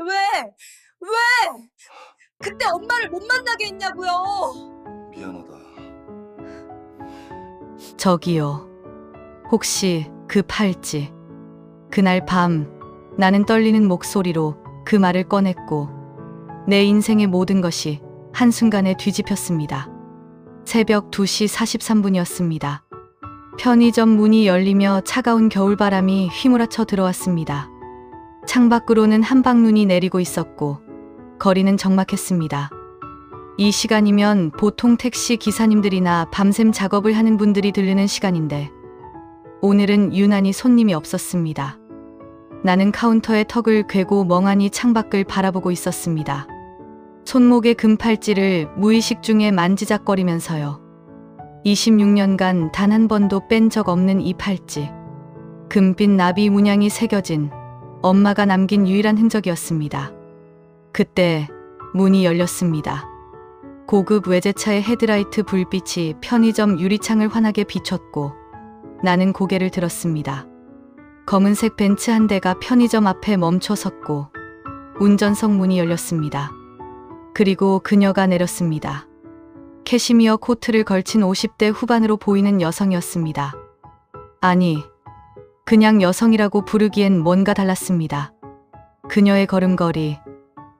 왜? 왜? 그때 엄마를 못 만나게 했냐고요. 미안하다. 저기요. 혹시 그 팔찌. 그날 밤 나는 떨리는 목소리로 그 말을 꺼냈고 내 인생의 모든 것이 한순간에 뒤집혔습니다. 새벽 2시 43분이었습니다. 편의점 문이 열리며 차가운 겨울바람이 휘몰아쳐 들어왔습니다. 창밖으로는 한방눈이 내리고 있었고 거리는 적막했습니다. 이 시간이면 보통 택시 기사님들이나 밤샘 작업을 하는 분들이 들르는 시간인데 오늘은 유난히 손님이 없었습니다. 나는 카운터에 턱을 괴고 멍하니 창밖을 바라보고 있었습니다. 손목의 금팔찌를 무의식 중에 만지작거리면서요. 26년간 단 한 번도 뺀 적 없는 이 팔찌. 금빛 나비 문양이 새겨진 엄마가 남긴 유일한 흔적이었습니다. 그때 문이 열렸습니다. 고급 외제차의 헤드라이트 불빛이 편의점 유리창을 환하게 비췄고 나는 고개를 들었습니다. 검은색 벤츠 한 대가 편의점 앞에 멈춰 섰고 운전석 문이 열렸습니다. 그리고 그녀가 내렸습니다. 캐시미어 코트를 걸친 50대 후반으로 보이는 여성이었습니다. 아니, 그냥 여성이라고 부르기엔 뭔가 달랐습니다. 그녀의 걸음걸이,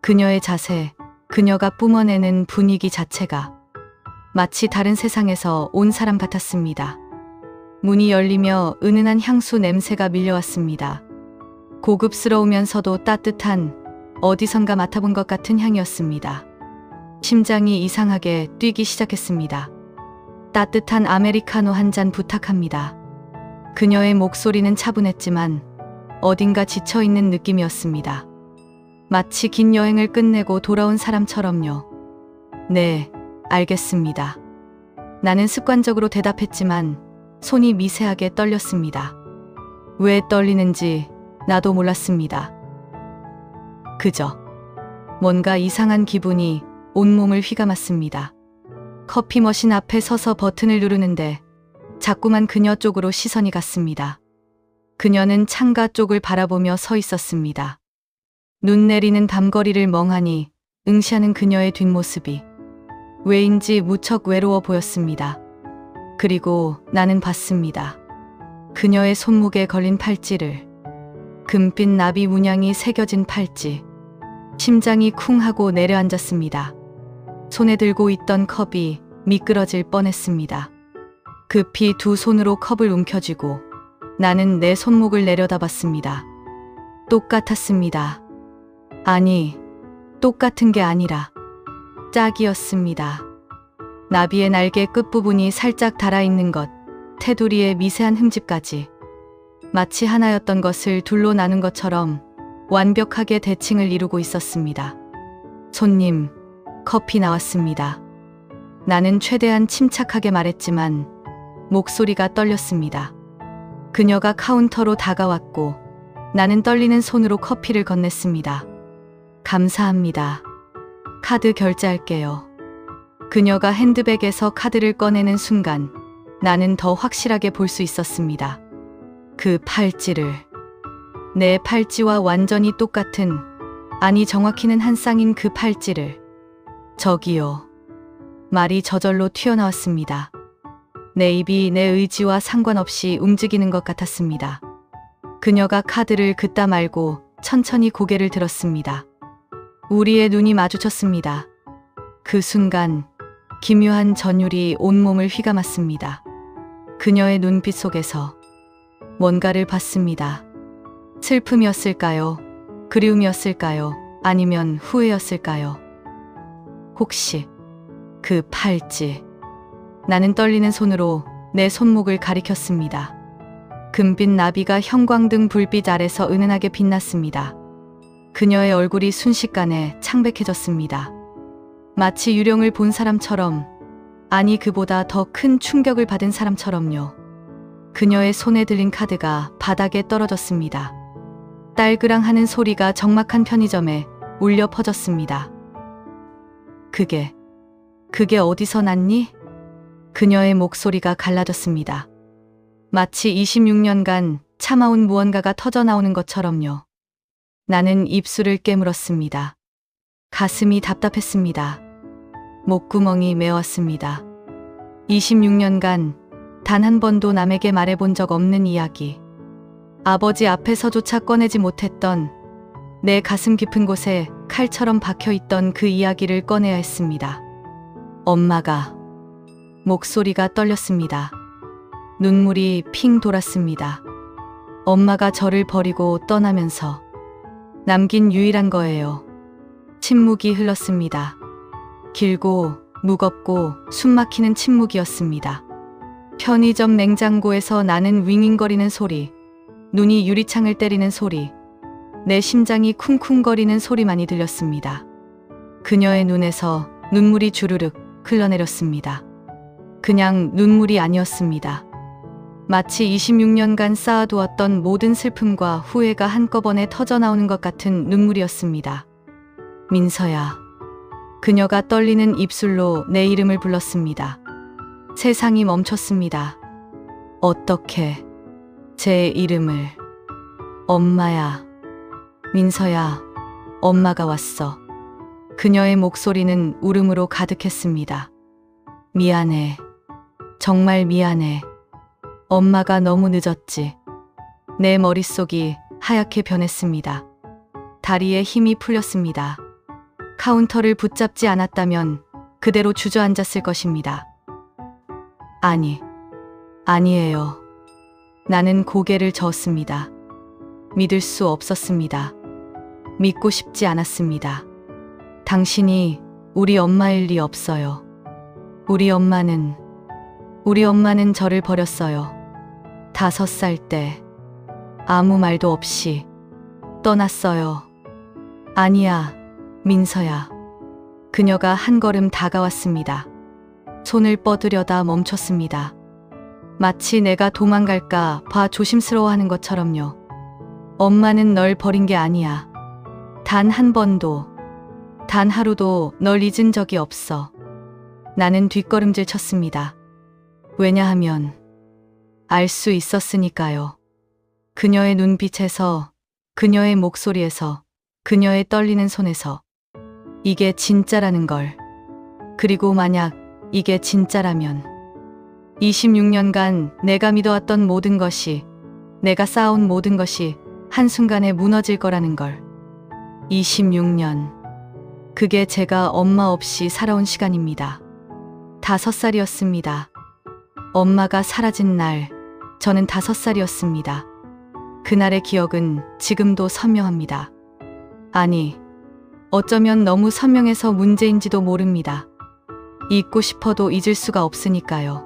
그녀의 자세, 그녀가 뿜어내는 분위기 자체가 마치 다른 세상에서 온 사람 같았습니다. 문이 열리며 은은한 향수 냄새가 밀려왔습니다. 고급스러우면서도 따뜻한 어디선가 맡아본 것 같은 향이었습니다. 심장이 이상하게 뛰기 시작했습니다. 따뜻한 아메리카노 한 잔 부탁합니다. 그녀의 목소리는 차분했지만 어딘가 지쳐있는 느낌이었습니다. 마치 긴 여행을 끝내고 돌아온 사람처럼요. 네, 알겠습니다. 나는 습관적으로 대답했지만 손이 미세하게 떨렸습니다. 왜 떨리는지 나도 몰랐습니다. 그저 뭔가 이상한 기분이 온몸을 휘감았습니다. 커피 머신 앞에 서서 버튼을 누르는데 자꾸만 그녀 쪽으로 시선이 갔습니다. 그녀는 창가 쪽을 바라보며 서 있었습니다. 눈 내리는 밤거리를 멍하니 응시하는 그녀의 뒷모습이 왜인지 무척 외로워 보였습니다. 그리고 나는 봤습니다. 그녀의 손목에 걸린 팔찌를. 금빛 나비 문양이 새겨진 팔찌. 심장이 쿵 하고 내려앉았습니다. 손에 들고 있던 컵이 미끄러질 뻔했습니다. 급히 두 손으로 컵을 움켜쥐고 나는 내 손목을 내려다봤습니다. 똑같았습니다. 아니, 똑같은 게 아니라 짝이었습니다. 나비의 날개 끝부분이 살짝 달아있는 것, 테두리의 미세한 흠집까지 마치 하나였던 것을 둘로 나눈 것처럼 완벽하게 대칭을 이루고 있었습니다. 손님, 커피 나왔습니다. 나는 최대한 침착하게 말했지만 목소리가 떨렸습니다. 그녀가 카운터로 다가왔고 나는 떨리는 손으로 커피를 건넸습니다. 감사합니다. 카드 결제할게요. 그녀가 핸드백에서 카드를 꺼내는 순간 나는 더 확실하게 볼 수 있었습니다. 그 팔찌를. 내 팔찌와 완전히 똑같은, 아니 정확히는 한 쌍인 그 팔찌를. 저기요. 말이 저절로 튀어나왔습니다. 내 입이 내 의지와 상관없이 움직이는 것 같았습니다. 그녀가 카드를 긋다 말고 천천히 고개를 들었습니다. 우리의 눈이 마주쳤습니다. 그 순간 기묘한 전율이 온몸을 휘감았습니다. 그녀의 눈빛 속에서 뭔가를 봤습니다. 슬픔이었을까요? 그리움이었을까요? 아니면 후회였을까요? 혹시 그 팔찌. 나는 떨리는 손으로 내 손목을 가리켰습니다. 금빛 나비가 형광등 불빛 아래서 은은하게 빛났습니다. 그녀의 얼굴이 순식간에 창백해졌습니다. 마치 유령을 본 사람처럼, 아니 그보다 더 큰 충격을 받은 사람처럼요. 그녀의 손에 들린 카드가 바닥에 떨어졌습니다. 딸그랑 하는 소리가 적막한 편의점에 울려 퍼졌습니다. 그게 어디서 났니? 그녀의 목소리가 갈라졌습니다. 마치 26년간 참아온 무언가가 터져나오는 것처럼요. 나는 입술을 깨물었습니다. 가슴이 답답했습니다. 목구멍이 메웠습니다. 26년간 단 한 번도 남에게 말해본 적 없는 이야기. 아버지 앞에서조차 꺼내지 못했던 내 가슴 깊은 곳에 칼처럼 박혀있던 그 이야기를 꺼내야 했습니다. 엄마가. 목소리가 떨렸습니다. 눈물이 핑 돌았습니다. 엄마가 저를 버리고 떠나면서 남긴 유일한 거예요. 침묵이 흘렀습니다. 길고 무겁고 숨막히는 침묵이었습니다. 편의점 냉장고에서 나는 윙윙거리는 소리, 눈이 유리창을 때리는 소리, 내 심장이 쿵쿵거리는 소리만이 들렸습니다. 그녀의 눈에서 눈물이 주르륵 흘러내렸습니다. 그냥 눈물이 아니었습니다. 마치 26년간 쌓아두었던 모든 슬픔과 후회가 한꺼번에 터져나오는 것 같은 눈물이었습니다. 민서야. 그녀가 떨리는 입술로 내 이름을 불렀습니다. 세상이 멈췄습니다. 어떻게 제 이름을. 엄마야. 민서야. 엄마가 왔어. 그녀의 목소리는 울음으로 가득했습니다. 미안해. 정말 미안해. 엄마가 너무 늦었지. 내 머릿속이 하얗게 변했습니다. 다리에 힘이 풀렸습니다. 카운터를 붙잡지 않았다면 그대로 주저앉았을 것입니다. 아니에요. 나는 고개를 저었습니다. 믿을 수 없었습니다. 믿고 싶지 않았습니다. 당신이 우리 엄마일 리 없어요. 우리 엄마는 저를 버렸어요. 5살 때 아무 말도 없이 떠났어요. 아니야, 민서야. 그녀가 한 걸음 다가왔습니다. 손을 뻗으려다 멈췄습니다. 마치 내가 도망갈까 봐 조심스러워하는 것처럼요. 엄마는 널 버린 게 아니야. 단 한 번도, 단 하루도 널 잊은 적이 없어. 나는 뒷걸음질 쳤습니다. 왜냐하면 알 수 있었으니까요. 그녀의 눈빛에서, 그녀의 목소리에서, 그녀의 떨리는 손에서 이게 진짜라는 걸. 그리고 만약 이게 진짜라면 26년간 내가 믿어왔던 모든 것이, 내가 쌓아온 모든 것이 한순간에 무너질 거라는 걸. 26년. 그게 제가 엄마 없이 살아온 시간입니다. 5살이었습니다. 엄마가 사라진 날, 저는 5살이었습니다. 그날의 기억은 지금도 선명합니다. 아니, 어쩌면 너무 선명해서 문제인지도 모릅니다. 잊고 싶어도 잊을 수가 없으니까요.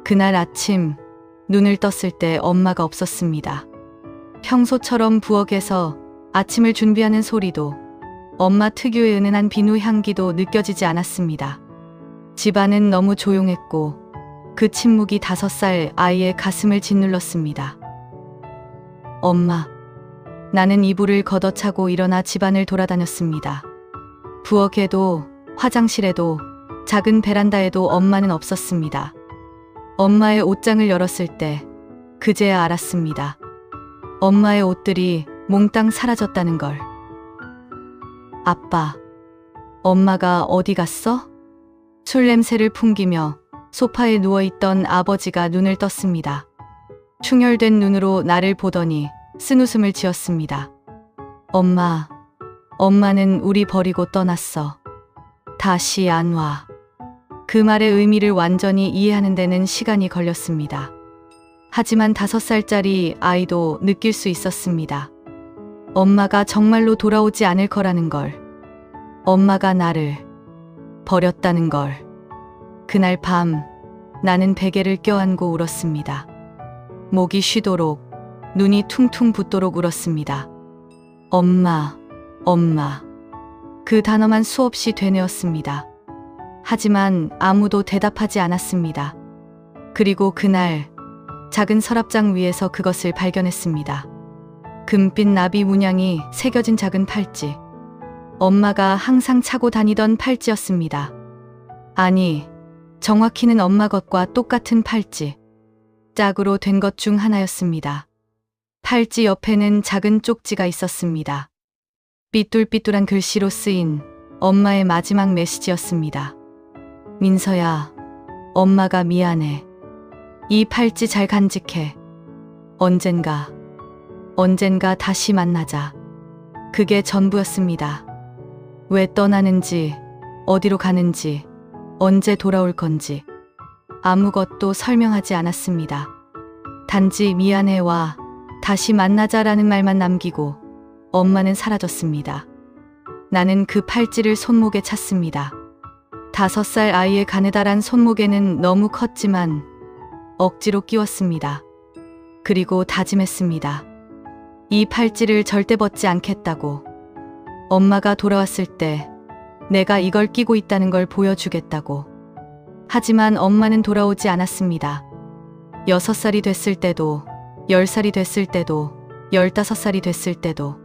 그날 아침, 눈을 떴을 때 엄마가 없었습니다. 평소처럼 부엌에서 아침을 준비하는 소리도, 엄마 특유의 은은한 비누 향기도 느껴지지 않았습니다. 집안은 너무 조용했고 그 침묵이 5살 아이의 가슴을 짓눌렀습니다. 엄마. 나는 이불을 걷어차고 일어나 집안을 돌아다녔습니다. 부엌에도, 화장실에도, 작은 베란다에도 엄마는 없었습니다. 엄마의 옷장을 열었을 때 그제야 알았습니다. 엄마의 옷들이 몽땅 사라졌다는 걸. 아빠. 엄마가 어디 갔어? 술 냄새를 풍기며 소파에 누워있던 아버지가 눈을 떴습니다. 충혈된 눈으로 나를 보더니 쓴웃음을 지었습니다. 엄마는 우리 버리고 떠났어. 다시 안 와. 그 말의 의미를 완전히 이해하는 데는 시간이 걸렸습니다. 하지만 5살짜리 아이도 느낄 수 있었습니다. 엄마가 정말로 돌아오지 않을 거라는 걸. 엄마가 나를 버렸다는 걸. 그날 밤 나는 베개를 껴안고 울었습니다. 목이 쉬도록, 눈이 퉁퉁 붓도록 울었습니다. 엄마. 그 단어만 수없이 되뇌었습니다. 하지만 아무도 대답하지 않았습니다. 그리고 그날 작은 서랍장 위에서 그것을 발견했습니다. 금빛 나비 문양이 새겨진 작은 팔찌. 엄마가 항상 차고 다니던 팔찌였습니다. 아니, 정확히는 엄마 것과 똑같은 팔찌. 짝으로 된 것 중 하나였습니다. 팔찌 옆에는 작은 쪽지가 있었습니다. 삐뚤삐뚤한 글씨로 쓰인 엄마의 마지막 메시지였습니다. 민서야, 엄마가 미안해. 이 팔찌 잘 간직해. 언젠가 다시 만나자. 그게 전부였습니다. 왜 떠나는지, 어디로 가는지, 언제 돌아올 건지 아무것도 설명하지 않았습니다. 단지 미안해와 다시 만나자라는 말만 남기고 엄마는 사라졌습니다. 나는 그 팔찌를 손목에 찼습니다. 5살 아이의 가느다란 손목에는 너무 컸지만 억지로 끼웠습니다. 그리고 다짐했습니다. 이 팔찌를 절대 벗지 않겠다고. 엄마가 돌아왔을 때 내가 이걸 끼고 있다는 걸 보여주겠다고. 하지만 엄마는 돌아오지 않았습니다. 6살이 됐을 때도, 10살이 됐을 때도, 15살이 됐을 때도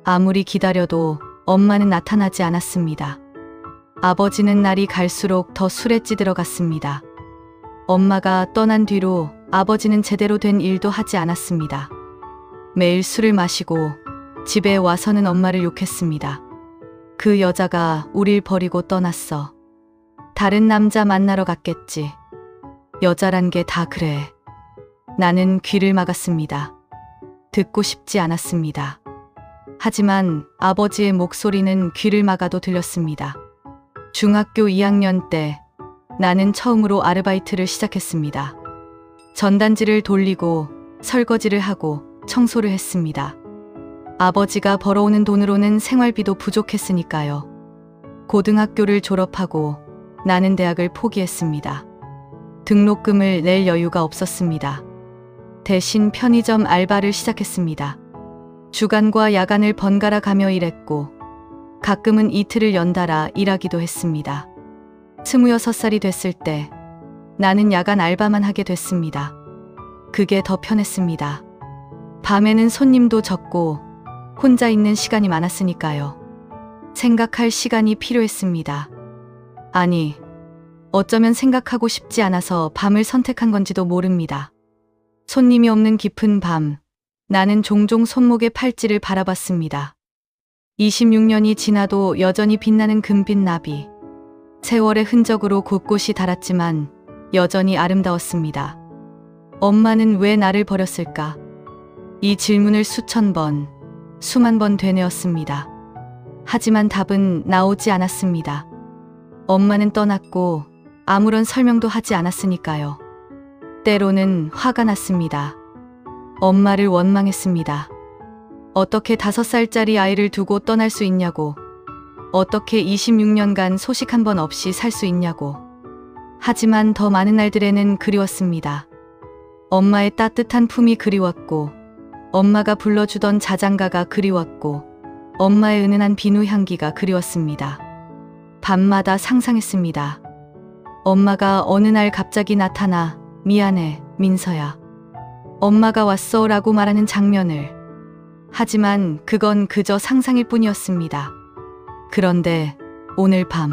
아무리 기다려도 엄마는 나타나지 않았습니다. 아버지는 날이 갈수록 더 술에 찌들어갔습니다. 엄마가 떠난 뒤로 아버지는 제대로 된 일도 하지 않았습니다. 매일 술을 마시고 집에 와서는 엄마를 욕했습니다. 그 여자가 우릴 버리고 떠났어. 다른 남자 만나러 갔겠지. 여자란 게 다 그래. 나는 귀를 막았습니다. 듣고 싶지 않았습니다. 하지만 아버지의 목소리는 귀를 막아도 들렸습니다. 중학교 2학년 때 나는 처음으로 아르바이트를 시작했습니다. 전단지를 돌리고 설거지를 하고 청소를 했습니다. 아버지가 벌어오는 돈으로는 생활비도 부족했으니까요. 고등학교를 졸업하고 나는 대학을 포기했습니다. 등록금을 낼 여유가 없었습니다. 대신 편의점 알바를 시작했습니다. 주간과 야간을 번갈아 가며 일했고 가끔은 이틀을 연달아 일하기도 했습니다. 26살이 됐을 때 나는 야간 알바만 하게 됐습니다. 그게 더 편했습니다. 밤에는 손님도 적고 혼자 있는 시간이 많았으니까요. 생각할 시간이 필요했습니다. 아니, 어쩌면 생각하고 싶지 않아서 밤을 선택한 건지도 모릅니다. 손님이 없는 깊은 밤, 나는 종종 손목의 팔찌를 바라봤습니다. 26년이 지나도 여전히 빛나는 금빛 나비. 세월의 흔적으로 곳곳이 닳았지만 여전히 아름다웠습니다. 엄마는 왜 나를 버렸을까? 이 질문을 수천 번, 수만 번 되뇌었습니다. 하지만 답은 나오지 않았습니다. 엄마는 떠났고 아무런 설명도 하지 않았으니까요. 때로는 화가 났습니다. 엄마를 원망했습니다. 어떻게 5살짜리 아이를 두고 떠날 수 있냐고. 어떻게 26년간 소식 한 번 없이 살 수 있냐고. 하지만 더 많은 날들에는 그리웠습니다. 엄마의 따뜻한 품이 그리웠고, 엄마가 불러주던 자장가가 그리웠고, 엄마의 은은한 비누 향기가 그리웠습니다. 밤마다 상상했습니다. 엄마가 어느 날 갑자기 나타나 미안해, 민서야. 엄마가 왔어 라고 말하는 장면을. 하지만 그건 그저 상상일 뿐이었습니다. 그런데 오늘 밤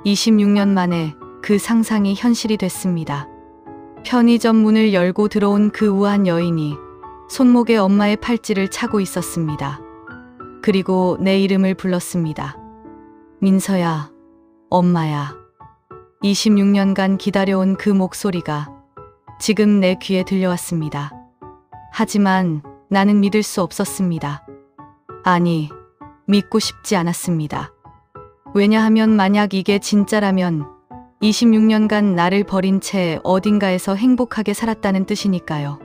26년 만에 그 상상이 현실이 됐습니다. 편의점 문을 열고 들어온 그 우아한 여인이 손목에 엄마의 팔찌를 차고 있었습니다. 그리고 내 이름을 불렀습니다. 민서야, 엄마야. 26년간 기다려온 그 목소리가 지금 내 귀에 들려왔습니다. 하지만 나는 믿을 수 없었습니다. 아니, 믿고 싶지 않았습니다. 왜냐하면 만약 이게 진짜라면 26년간 나를 버린 채 어딘가에서 행복하게 살았다는 뜻이니까요.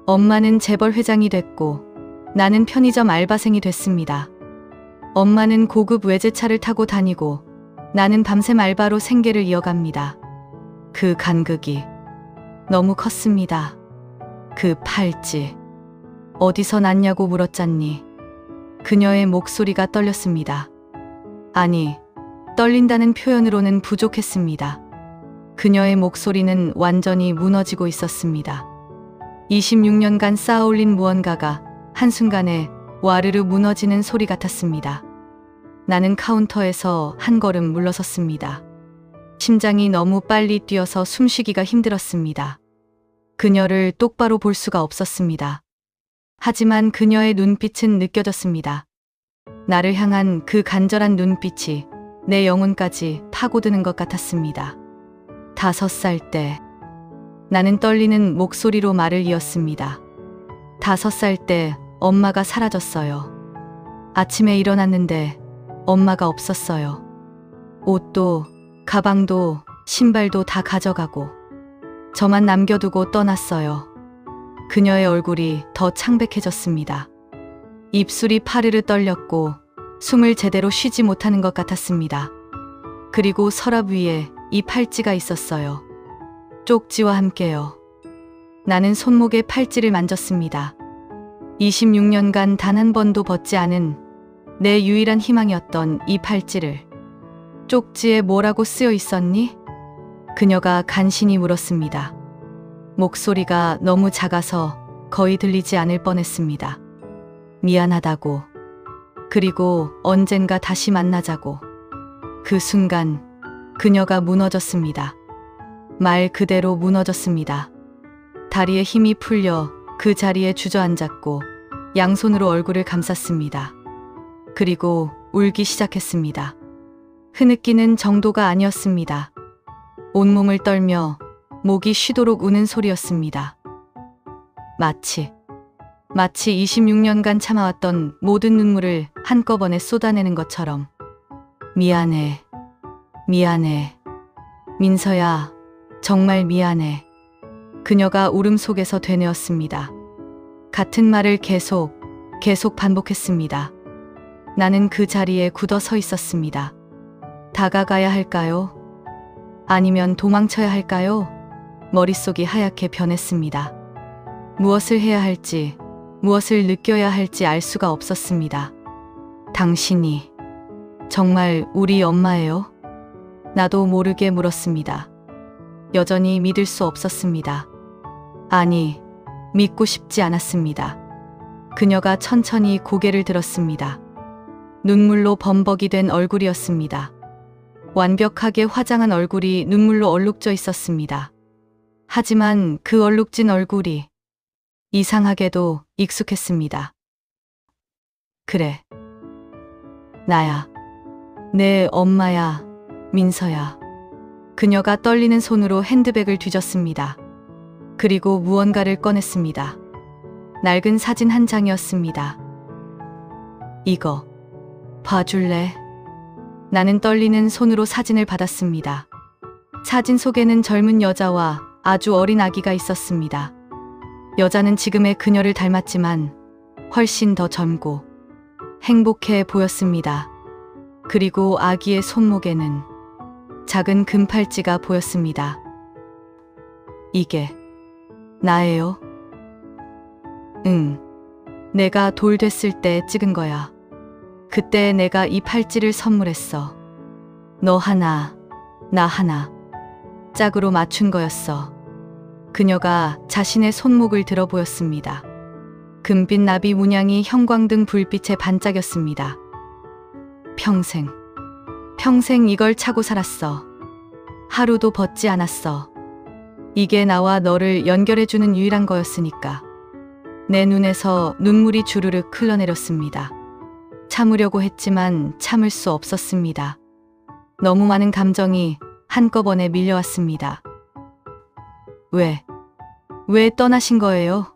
엄마는 재벌 회장이 됐고 나는 편의점 알바생이 됐습니다. 엄마는 고급 외제차를 타고 다니고 나는 밤샘 알바로 생계를 이어갑니다. 그 간극이 너무 컸습니다. 그 팔찌 어디서 났냐고 물었잖니. 그녀의 목소리가 떨렸습니다. 아니, 떨린다는 표현으로는 부족했습니다. 그녀의 목소리는 완전히 무너지고 있었습니다. 26년간 쌓아올린 무언가가 한순간에 와르르 무너지는 소리 같았습니다. 나는 카운터에서 한 걸음 물러섰습니다. 심장이 너무 빨리 뛰어서 숨쉬기가 힘들었습니다. 그녀를 똑바로 볼 수가 없었습니다. 하지만 그녀의 눈빛은 느껴졌습니다. 나를 향한 그 간절한 눈빛이 내 영혼까지 파고드는 것 같았습니다. 5살 때 나는 떨리는 목소리로 말을 이었습니다. 5살 때 엄마가 사라졌어요. 아침에 일어났는데 엄마가 없었어요. 옷도, 가방도, 신발도 다 가져가고 저만 남겨두고 떠났어요. 그녀의 얼굴이 더 창백해졌습니다. 입술이 파르르 떨렸고 숨을 제대로 쉬지 못하는 것 같았습니다. 그리고 서랍 위에 이 팔찌가 있었어요. 쪽지와 함께요. 나는 손목에 팔찌를 만졌습니다. 26년간 단 한 번도 벗지 않은 내 유일한 희망이었던 이 팔찌를. 쪽지에 뭐라고 쓰여 있었니? 그녀가 간신히 물었습니다. 목소리가 너무 작아서 거의 들리지 않을 뻔했습니다. 미안하다고. 그리고 언젠가 다시 만나자고. 그 순간 그녀가 무너졌습니다. 말 그대로 무너졌습니다. 다리에 힘이 풀려 그 자리에 주저앉았고 양손으로 얼굴을 감쌌습니다. 그리고 울기 시작했습니다. 흐느끼는 정도가 아니었습니다. 온몸을 떨며 목이 쉬도록 우는 소리였습니다. 마치 26년간 참아왔던 모든 눈물을 한꺼번에 쏟아내는 것처럼. 미안해. 미안해. 민서야, 정말 미안해. 그녀가 울음 속에서 되뇌었습니다. 같은 말을 계속 반복했습니다. 나는 그 자리에 굳어 서 있었습니다. 다가가야 할까요? 아니면 도망쳐야 할까요? 머릿속이 하얗게 변했습니다. 무엇을 해야 할지, 무엇을 느껴야 할지 알 수가 없었습니다. 당신이 정말 우리 엄마예요? 나도 모르게 물었습니다. 여전히 믿을 수 없었습니다. 아니, 믿고 싶지 않았습니다. 그녀가 천천히 고개를 들었습니다. 눈물로 범벅이 된 얼굴이었습니다. 완벽하게 화장한 얼굴이 눈물로 얼룩져 있었습니다. 하지만 그 얼룩진 얼굴이 이상하게도 익숙했습니다. 그래. 나야. 내 엄마야, 민서야. 그녀가 떨리는 손으로 핸드백을 뒤졌습니다. 그리고 무언가를 꺼냈습니다. 낡은 사진 한 장이었습니다. 이거 봐줄래? 나는 떨리는 손으로 사진을 받았습니다. 사진 속에는 젊은 여자와 아주 어린 아기가 있었습니다. 여자는 지금의 그녀를 닮았지만 훨씬 더 젊고 행복해 보였습니다. 그리고 아기의 손목에는 작은 금팔찌가 보였습니다. 이게 나예요? 응. 내가 돌 됐을 때 찍은 거야. 그때 내가 이 팔찌를 선물했어. 너 하나, 나 하나. 짝으로 맞춘 거였어. 그녀가 자신의 손목을 들어 보였습니다. 금빛 나비 문양이 형광등 불빛에 반짝였습니다. 평생 이걸 차고 살았어. 하루도 벗지 않았어. 이게 나와 너를 연결해주는 유일한 거였으니까. 내 눈에서 눈물이 주르륵 흘러내렸습니다. 참으려고 했지만 참을 수 없었습니다. 너무 많은 감정이 한꺼번에 밀려왔습니다. 왜 떠나신 거예요?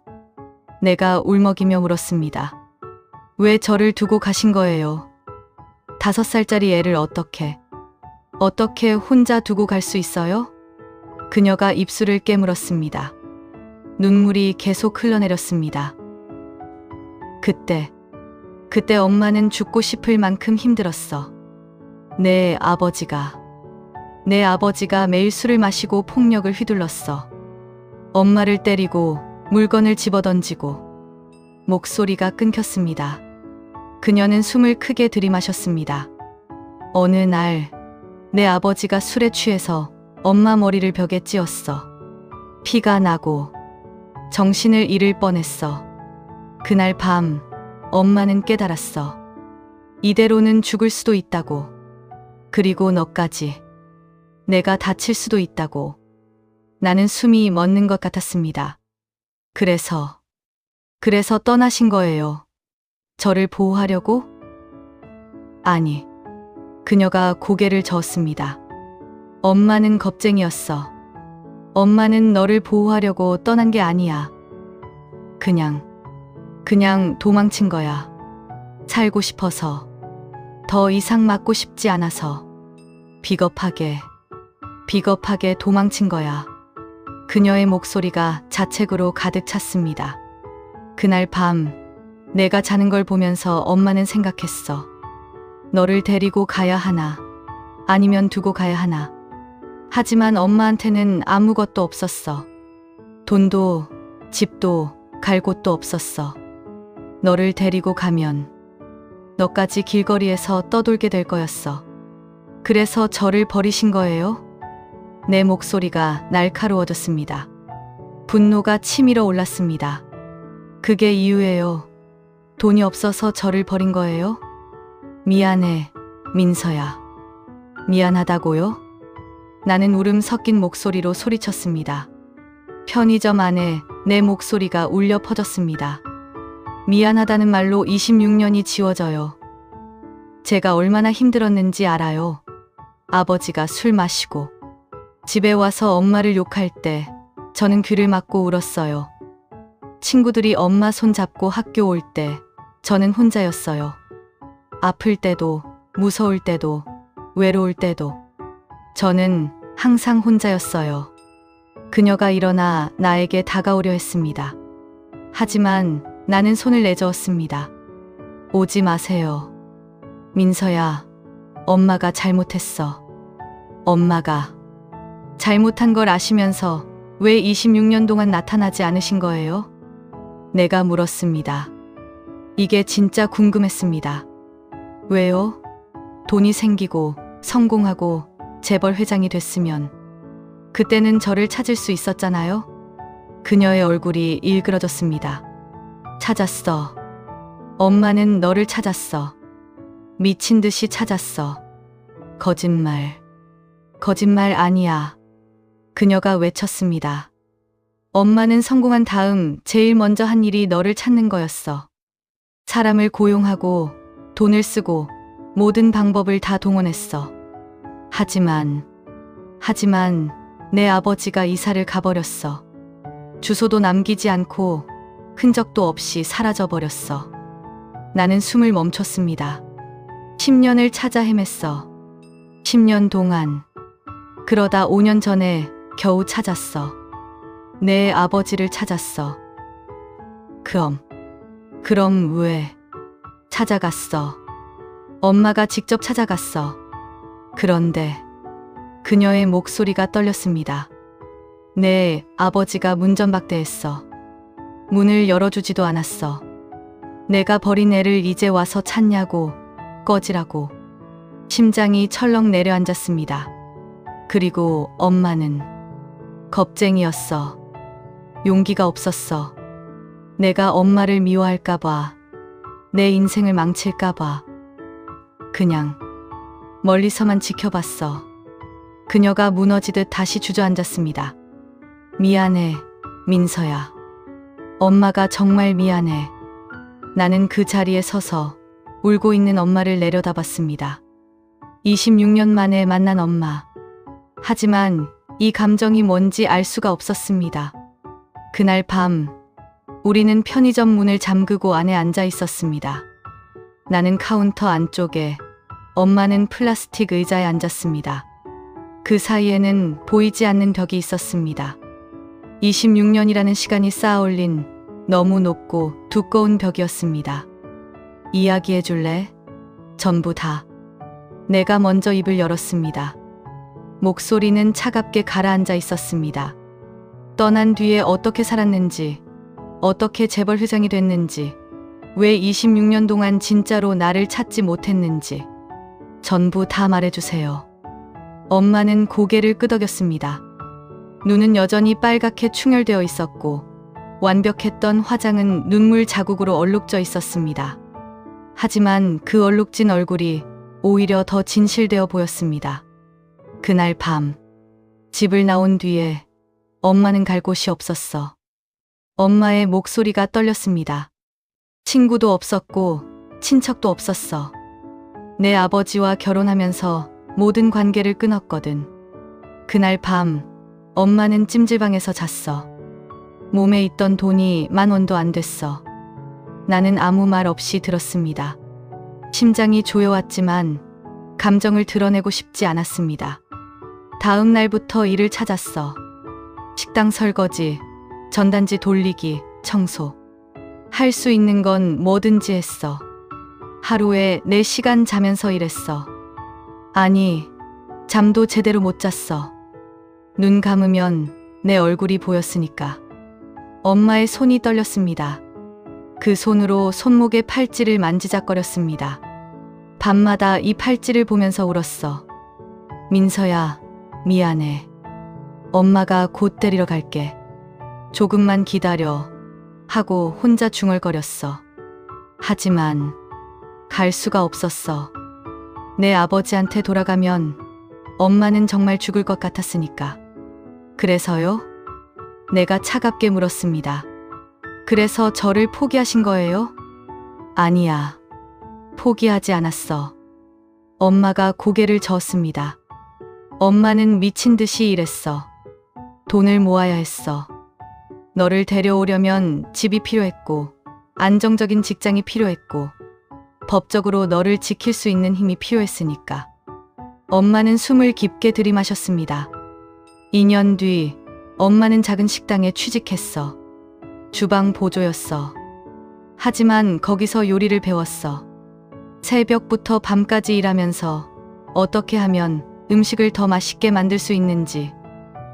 내가 울먹이며 물었습니다. 왜 저를 두고 가신 거예요? 5살짜리 애를 어떻게 혼자 두고 갈 수 있어요? 그녀가 입술을 깨물었습니다. 눈물이 계속 흘러내렸습니다. 그때 엄마는 죽고 싶을 만큼 힘들었어. 내 아버지가 매일 술을 마시고 폭력을 휘둘렀어. 엄마를 때리고 물건을 집어던지고. 목소리가 끊겼습니다. 그녀는 숨을 크게 들이마셨습니다. 어느 날 내 아버지가 술에 취해서 엄마 머리를 벽에 찧었어. 피가 나고 정신을 잃을 뻔했어. 그날 밤 엄마는 깨달았어. 이대로는 죽을 수도 있다고. 그리고 너까지. 내가 다칠 수도 있다고. 나는 숨이 멎는 것 같았습니다. 그래서 떠나신 거예요. 저를 보호하려고? 아니, 그녀가 고개를 저었습니다. 엄마는 겁쟁이였어. 엄마는 너를 보호하려고 떠난 게 아니야. 그냥 도망친 거야. 살고 싶어서. 더 이상 맞고 싶지 않아서. 비겁하게 도망친 거야. 그녀의 목소리가 자책으로 가득 찼습니다. 그날 밤 내가 자는 걸 보면서 엄마는 생각했어. 너를 데리고 가야 하나, 아니면 두고 가야 하나. 하지만 엄마한테는 아무것도 없었어. 돈도, 집도, 갈 곳도 없었어. 너를 데리고 가면 너까지 길거리에서 떠돌게 될 거였어. 그래서 저를 버리신 거예요? 내 목소리가 날카로워졌습니다. 분노가 치밀어 올랐습니다. 그게 이유예요. 돈이 없어서 저를 버린 거예요? 미안해, 민서야. 미안하다고요? 나는 울음 섞인 목소리로 소리쳤습니다. 편의점 안에 내 목소리가 울려 퍼졌습니다. 미안하다는 말로 26년이 지워져요. 제가 얼마나 힘들었는지 알아요. 아버지가 술 마시고 집에 와서 엄마를 욕할 때 저는 귀를 막고 울었어요. 친구들이 엄마 손 잡고 학교 올 때 저는 혼자였어요. 아플 때도, 무서울 때도, 외로울 때도 저는 항상 혼자였어요. 그녀가 일어나 나에게 다가오려 했습니다. 하지만 나는 손을 내저었습니다. 오지 마세요. 민서야, 엄마가 잘못했어. 엄마가 잘못한 걸 아시면서 왜 26년 동안 나타나지 않으신 거예요? 내가 물었습니다. 이게 진짜 궁금했습니다. 왜요? 돈이 생기고 성공하고 재벌 회장이 됐으면 그때는 저를 찾을 수 있었잖아요? 그녀의 얼굴이 일그러졌습니다. 찾았어. 엄마는 너를 찾았어. 미친 듯이 찾았어. 거짓말. 거짓말 아니야. 그녀가 외쳤습니다. 엄마는 성공한 다음 제일 먼저 한 일이 너를 찾는 거였어. 사람을 고용하고 돈을 쓰고 모든 방법을 다 동원했어. 하지만 내 아버지가 이사를 가버렸어. 주소도 남기지 않고 흔적도 없이 사라져버렸어. 나는 숨을 멈췄습니다. 10년을 찾아 헤맸어. 10년 동안. 그러다 5년 전에 겨우 찾았어. 내 아버지를 찾았어. 그럼 왜? 찾아갔어. 엄마가 직접 찾아갔어. 그런데 그녀의 목소리가 떨렸습니다. 내 아버지가 문전박대했어. 문을 열어주지도 않았어. 내가 버린 애를 이제 와서 찾냐고, 꺼지라고. 심장이 철렁 내려앉았습니다. 그리고 엄마는 겁쟁이였어. 용기가 없었어. 내가 엄마를 미워할까봐, 내 인생을 망칠까봐. 그냥 멀리서만 지켜봤어. 그녀가 무너지듯 다시 주저앉았습니다. 미안해, 민서야. 엄마가 정말 미안해. 나는 그 자리에 서서 울고 있는 엄마를 내려다봤습니다. 26년 만에 만난 엄마. 하지만 이 감정이 뭔지 알 수가 없었습니다. 그날 밤, 우리는 편의점 문을 잠그고 안에 앉아 있었습니다. 나는 카운터 안쪽에, 엄마는 플라스틱 의자에 앉았습니다. 그 사이에는 보이지 않는 벽이 있었습니다. 26년이라는 시간이 쌓아올린 너무 높고 두꺼운 벽이었습니다. 이야기해 줄래? 전부 다. 내가 먼저 입을 열었습니다. 목소리는 차갑게 가라앉아 있었습니다. 떠난 뒤에 어떻게 살았는지, 어떻게 재벌 회장이 됐는지, 왜 26년 동안 진짜로 나를 찾지 못했는지 전부 다 말해주세요. 엄마는 고개를 끄덕였습니다. 눈은 여전히 빨갛게 충혈되어 있었고 완벽했던 화장은 눈물 자국으로 얼룩져 있었습니다. 하지만 그 얼룩진 얼굴이 오히려 더 진실되어 보였습니다. 그날 밤, 집을 나온 뒤에 엄마는 갈 곳이 없었어. 엄마의 목소리가 떨렸습니다. 친구도 없었고 친척도 없었어. 내 아버지와 결혼하면서 모든 관계를 끊었거든. 그날 밤 엄마는 찜질방에서 잤어. 몸에 있던 돈이 10,000원도 안 됐어. 나는 아무 말 없이 들었습니다. 심장이 조여왔지만 감정을 드러내고 싶지 않았습니다. 다음 날부터 일을 찾았어. 식당 설거지, 전단지 돌리기, 청소. 할 수 있는 건 뭐든지 했어. 하루에 4시간 자면서 일했어. 아니, 잠도 제대로 못 잤어. 눈 감으면 내 얼굴이 보였으니까. 엄마의 손이 떨렸습니다. 그 손으로 손목의 팔찌를 만지작거렸습니다. 밤마다 이 팔찌를 보면서 울었어. 민서야, 미안해. 엄마가 곧 데리러 갈게. 조금만 기다려. 하고 혼자 중얼거렸어. 하지만 갈 수가 없었어. 내 아버지한테 돌아가면 엄마는 정말 죽을 것 같았으니까. 그래서요? 내가 차갑게 물었습니다. 그래서 저를 포기하신 거예요? 아니야. 포기하지 않았어. 엄마가 고개를 저었습니다. 엄마는 미친 듯이 일했어. 돈을 모아야 했어. 너를 데려오려면 집이 필요했고, 안정적인 직장이 필요했고, 법적으로 너를 지킬 수 있는 힘이 필요했으니까. 엄마는 숨을 깊게 들이마셨습니다. 2년 뒤 엄마는 작은 식당에 취직했어. 주방 보조였어. 하지만 거기서 요리를 배웠어. 새벽부터 밤까지 일하면서 어떻게 하면 음식을 더 맛있게 만들 수 있는지,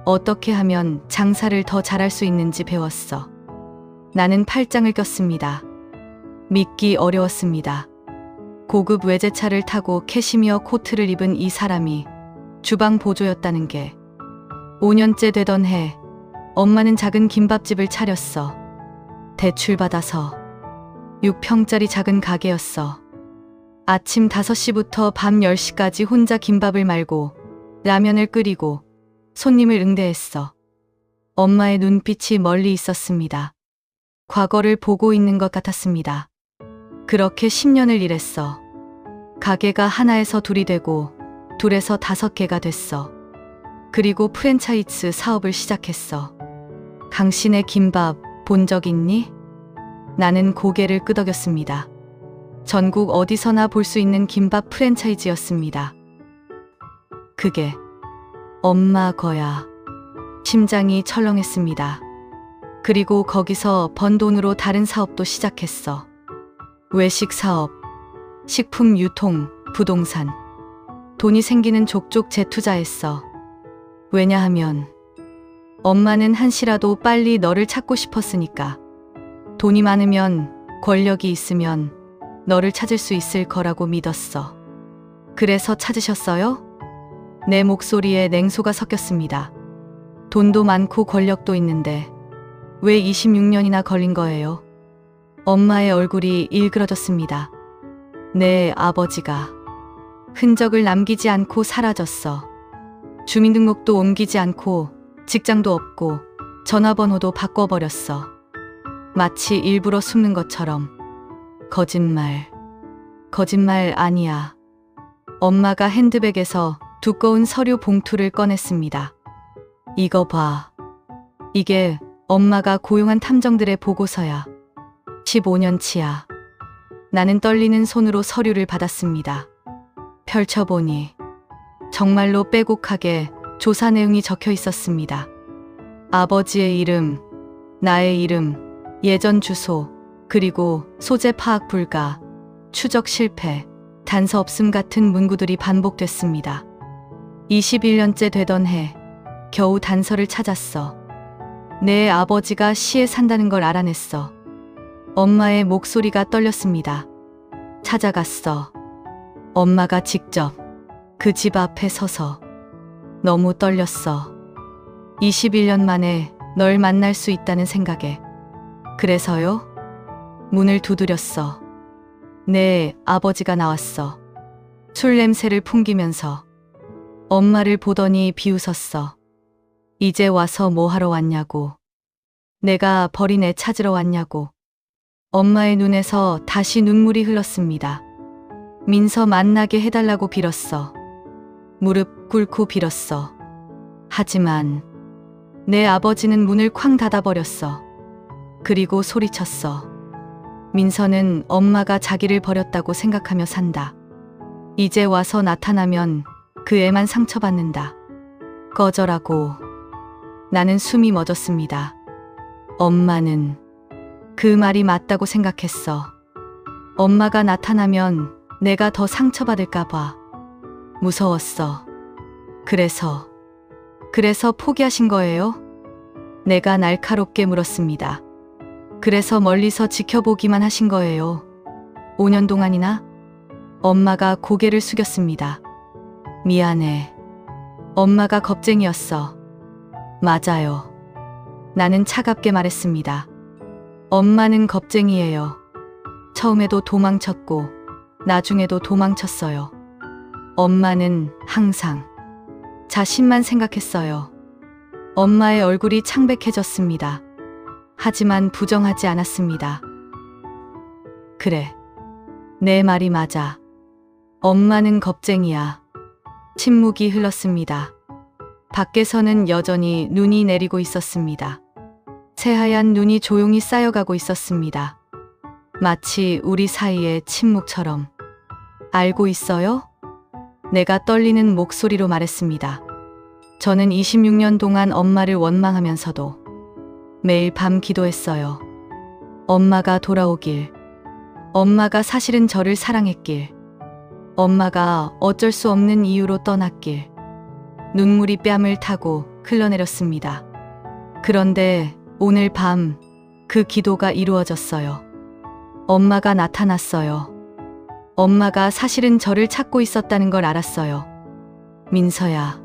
어떻게 하면 장사를 더 잘할 수 있는지 배웠어. 나는 팔짱을 꼈습니다. 믿기 어려웠습니다. 고급 외제차를 타고 캐시미어 코트를 입은 이 사람이 주방 보조였다는 게. 5년째 되던 해, 엄마는 작은 김밥집을 차렸어. 대출 받아서. 6평짜리 작은 가게였어. 아침 5시부터 밤 10시까지 혼자 김밥을 말고 라면을 끓이고 손님을 응대했어. 엄마의 눈빛이 멀리 있었습니다. 과거를 보고 있는 것 같았습니다. 그렇게 10년을 일했어. 가게가 하나에서 둘이 되고 둘에서 5개가 됐어. 그리고 프랜차이즈 사업을 시작했어. 당신의 김밥 본 적 있니? 나는 고개를 끄덕였습니다. 전국 어디서나 볼 수 있는 김밥 프랜차이즈였습니다. 그게 엄마 거야. 심장이 철렁했습니다. 그리고 거기서 번 돈으로 다른 사업도 시작했어. 외식 사업, 식품 유통, 부동산. 돈이 생기는 족족 재투자했어. 왜냐하면 엄마는 한시라도 빨리 너를 찾고 싶었으니까. 돈이 많으면, 권력이 있으면 너를 찾을 수 있을 거라고 믿었어. 그래서 찾으셨어요? 내 목소리에 냉소가 섞였습니다. 돈도 많고 권력도 있는데 왜 26년이나 걸린 거예요? 엄마의 얼굴이 일그러졌습니다. 내 아버지가 흔적을 남기지 않고 사라졌어. 주민등록도 옮기지 않고 직장도 없고 전화번호도 바꿔버렸어. 마치 일부러 숨는 것처럼. 거짓말. 거짓말 아니야. 엄마가 핸드백에서 두꺼운 서류 봉투를 꺼냈습니다. 이거 봐. 이게 엄마가 고용한 탐정들의 보고서야. 15년치야. 나는 떨리는 손으로 서류를 받았습니다. 펼쳐보니 정말로 빼곡하게 조사 내용이 적혀 있었습니다. 아버지의 이름, 나의 이름, 예전 주소, 그리고 소재 파악 불가, 추적 실패, 단서 없음 같은 문구들이 반복됐습니다. 21년째 되던 해, 겨우 단서를 찾았어. 내 아버지가 시에 산다는 걸 알아냈어. 엄마의 목소리가 떨렸습니다. 찾아갔어. 엄마가 직접 그 집 앞에 서서. 너무 떨렸어. 21년 만에 널 만날 수 있다는 생각에. 그래서요? 문을 두드렸어. 내 아버지가 나왔어. 술 냄새를 풍기면서. 엄마를 보더니 비웃었어. 이제 와서 뭐 하러 왔냐고. 내가 버린 애 찾으러 왔냐고. 엄마의 눈에서 다시 눈물이 흘렀습니다. 민서 만나게 해달라고 빌었어. 무릎 꿇고 빌었어. 하지만 내 아버지는 문을 쾅 닫아버렸어. 그리고 소리쳤어. 민서는 엄마가 자기를 버렸다고 생각하며 산다. 이제 와서 나타나면 그 애만 상처받는다. 꺼져라고. 나는 숨이 멎었습니다. 엄마는 그 말이 맞다고 생각했어. 엄마가 나타나면 내가 더 상처받을까봐 무서웠어. 그래서 포기하신 거예요? 내가 날카롭게 물었습니다. 그래서 멀리서 지켜보기만 하신 거예요. 5년 동안이나? 엄마가 고개를 숙였습니다. 미안해. 엄마가 겁쟁이였어. 맞아요. 나는 차갑게 말했습니다. 엄마는 겁쟁이예요. 처음에도 도망쳤고 나중에도 도망쳤어요. 엄마는 항상 자신만 생각했어요. 엄마의 얼굴이 창백해졌습니다. 하지만 부정하지 않았습니다. 그래. 내 말이 맞아. 엄마는 겁쟁이야. 침묵이 흘렀습니다. 밖에서는 여전히 눈이 내리고 있었습니다. 새하얀 눈이 조용히 쌓여가고 있었습니다. 마치 우리 사이의 침묵처럼. 알고 있어요? 내가 떨리는 목소리로 말했습니다. 저는 26년 동안 엄마를 원망하면서도 매일 밤 기도했어요. 엄마가 돌아오길. 엄마가 사실은 저를 사랑했길. 엄마가 어쩔 수 없는 이유로 떠났길. 눈물이 뺨을 타고 흘러내렸습니다. 그런데 오늘 밤 그 기도가 이루어졌어요. 엄마가 나타났어요. 엄마가 사실은 저를 찾고 있었다는 걸 알았어요. 민서야.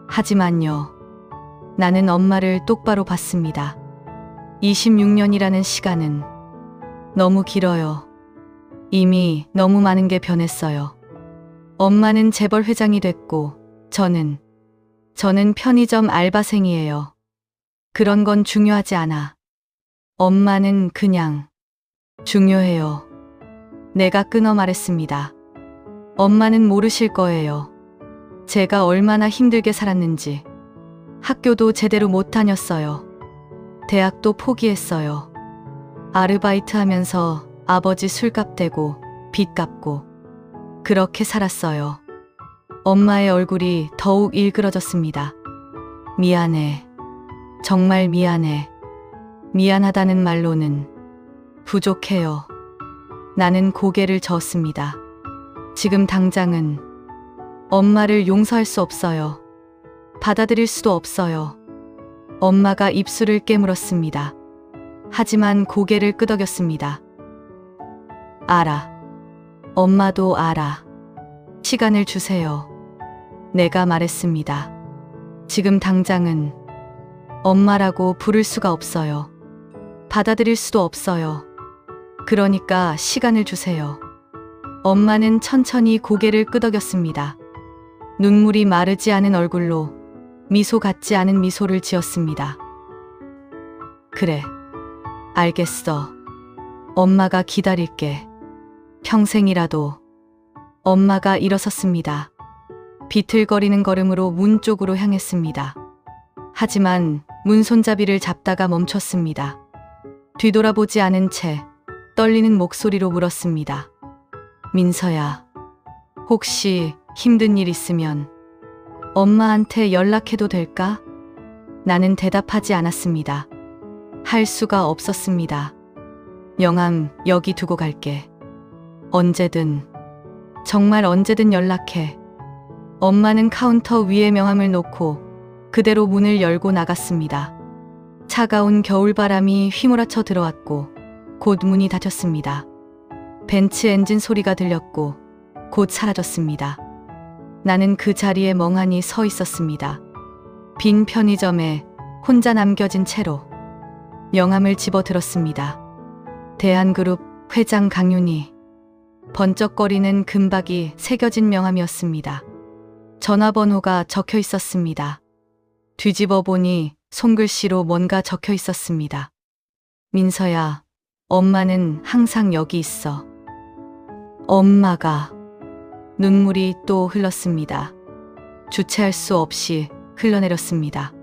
하지만요. 나는 엄마를 똑바로 봤습니다. 26년이라는 시간은 너무 길어요. 이미 너무 많은 게 변했어요. 엄마는 재벌 회장이 됐고 저는 편의점 알바생이에요. 그런 건 중요하지 않아. 엄마는 그냥 중요해요. 내가 끊어 말했습니다. 엄마는 모르실 거예요. 제가 얼마나 힘들게 살았는지. 학교도 제대로 못 다녔어요. 대학도 포기했어요. 아르바이트 하면서 아버지 술값 대고 빚 갚고 그렇게 살았어요. 엄마의 얼굴이 더욱 일그러졌습니다. 미안해. 정말 미안해. 미안하다는 말로는 부족해요. 나는 고개를 저었습니다. 지금 당장은 엄마를 용서할 수 없어요. 받아들일 수도 없어요. 엄마가 입술을 깨물었습니다. 하지만 고개를 끄덕였습니다. 알아. 엄마도 알아. 시간을 주세요. 내가 말했습니다. 지금 당장은 엄마라고 부를 수가 없어요. 받아들일 수도 없어요. 그러니까 시간을 주세요. 엄마는 천천히 고개를 끄덕였습니다. 눈물이 마르지 않은 얼굴로 미소 같지 않은 미소를 지었습니다. 그래. 알겠어. 엄마가 기다릴게. 평생이라도. 엄마가 일어섰습니다. 비틀거리는 걸음으로 문 쪽으로 향했습니다. 하지만 문 손잡이를 잡다가 멈췄습니다. 뒤돌아보지 않은 채 떨리는 목소리로 물었습니다. 민서야, 혹시 힘든 일 있으면 엄마한테 연락해도 될까? 나는 대답하지 않았습니다. 할 수가 없었습니다. 영암, 여기 두고 갈게. 언제든, 정말 언제든 연락해. 엄마는 카운터 위에 명함을 놓고 그대로 문을 열고 나갔습니다. 차가운 겨울바람이 휘몰아쳐 들어왔고 곧 문이 닫혔습니다. 벤츠 엔진 소리가 들렸고 곧 사라졌습니다. 나는 그 자리에 멍하니 서 있었습니다. 빈 편의점에 혼자 남겨진 채로 명함을 집어들었습니다. 대한그룹 회장 강윤희. 번쩍거리는 금박이 새겨진 명함이었습니다. 전화번호가 적혀 있었습니다. 뒤집어 보니 손글씨로 뭔가 적혀 있었습니다. 민서야, 엄마는 항상 여기 있어. 엄마가 눈물이 또 흘렀습니다. 주체할 수 없이 흘러내렸습니다.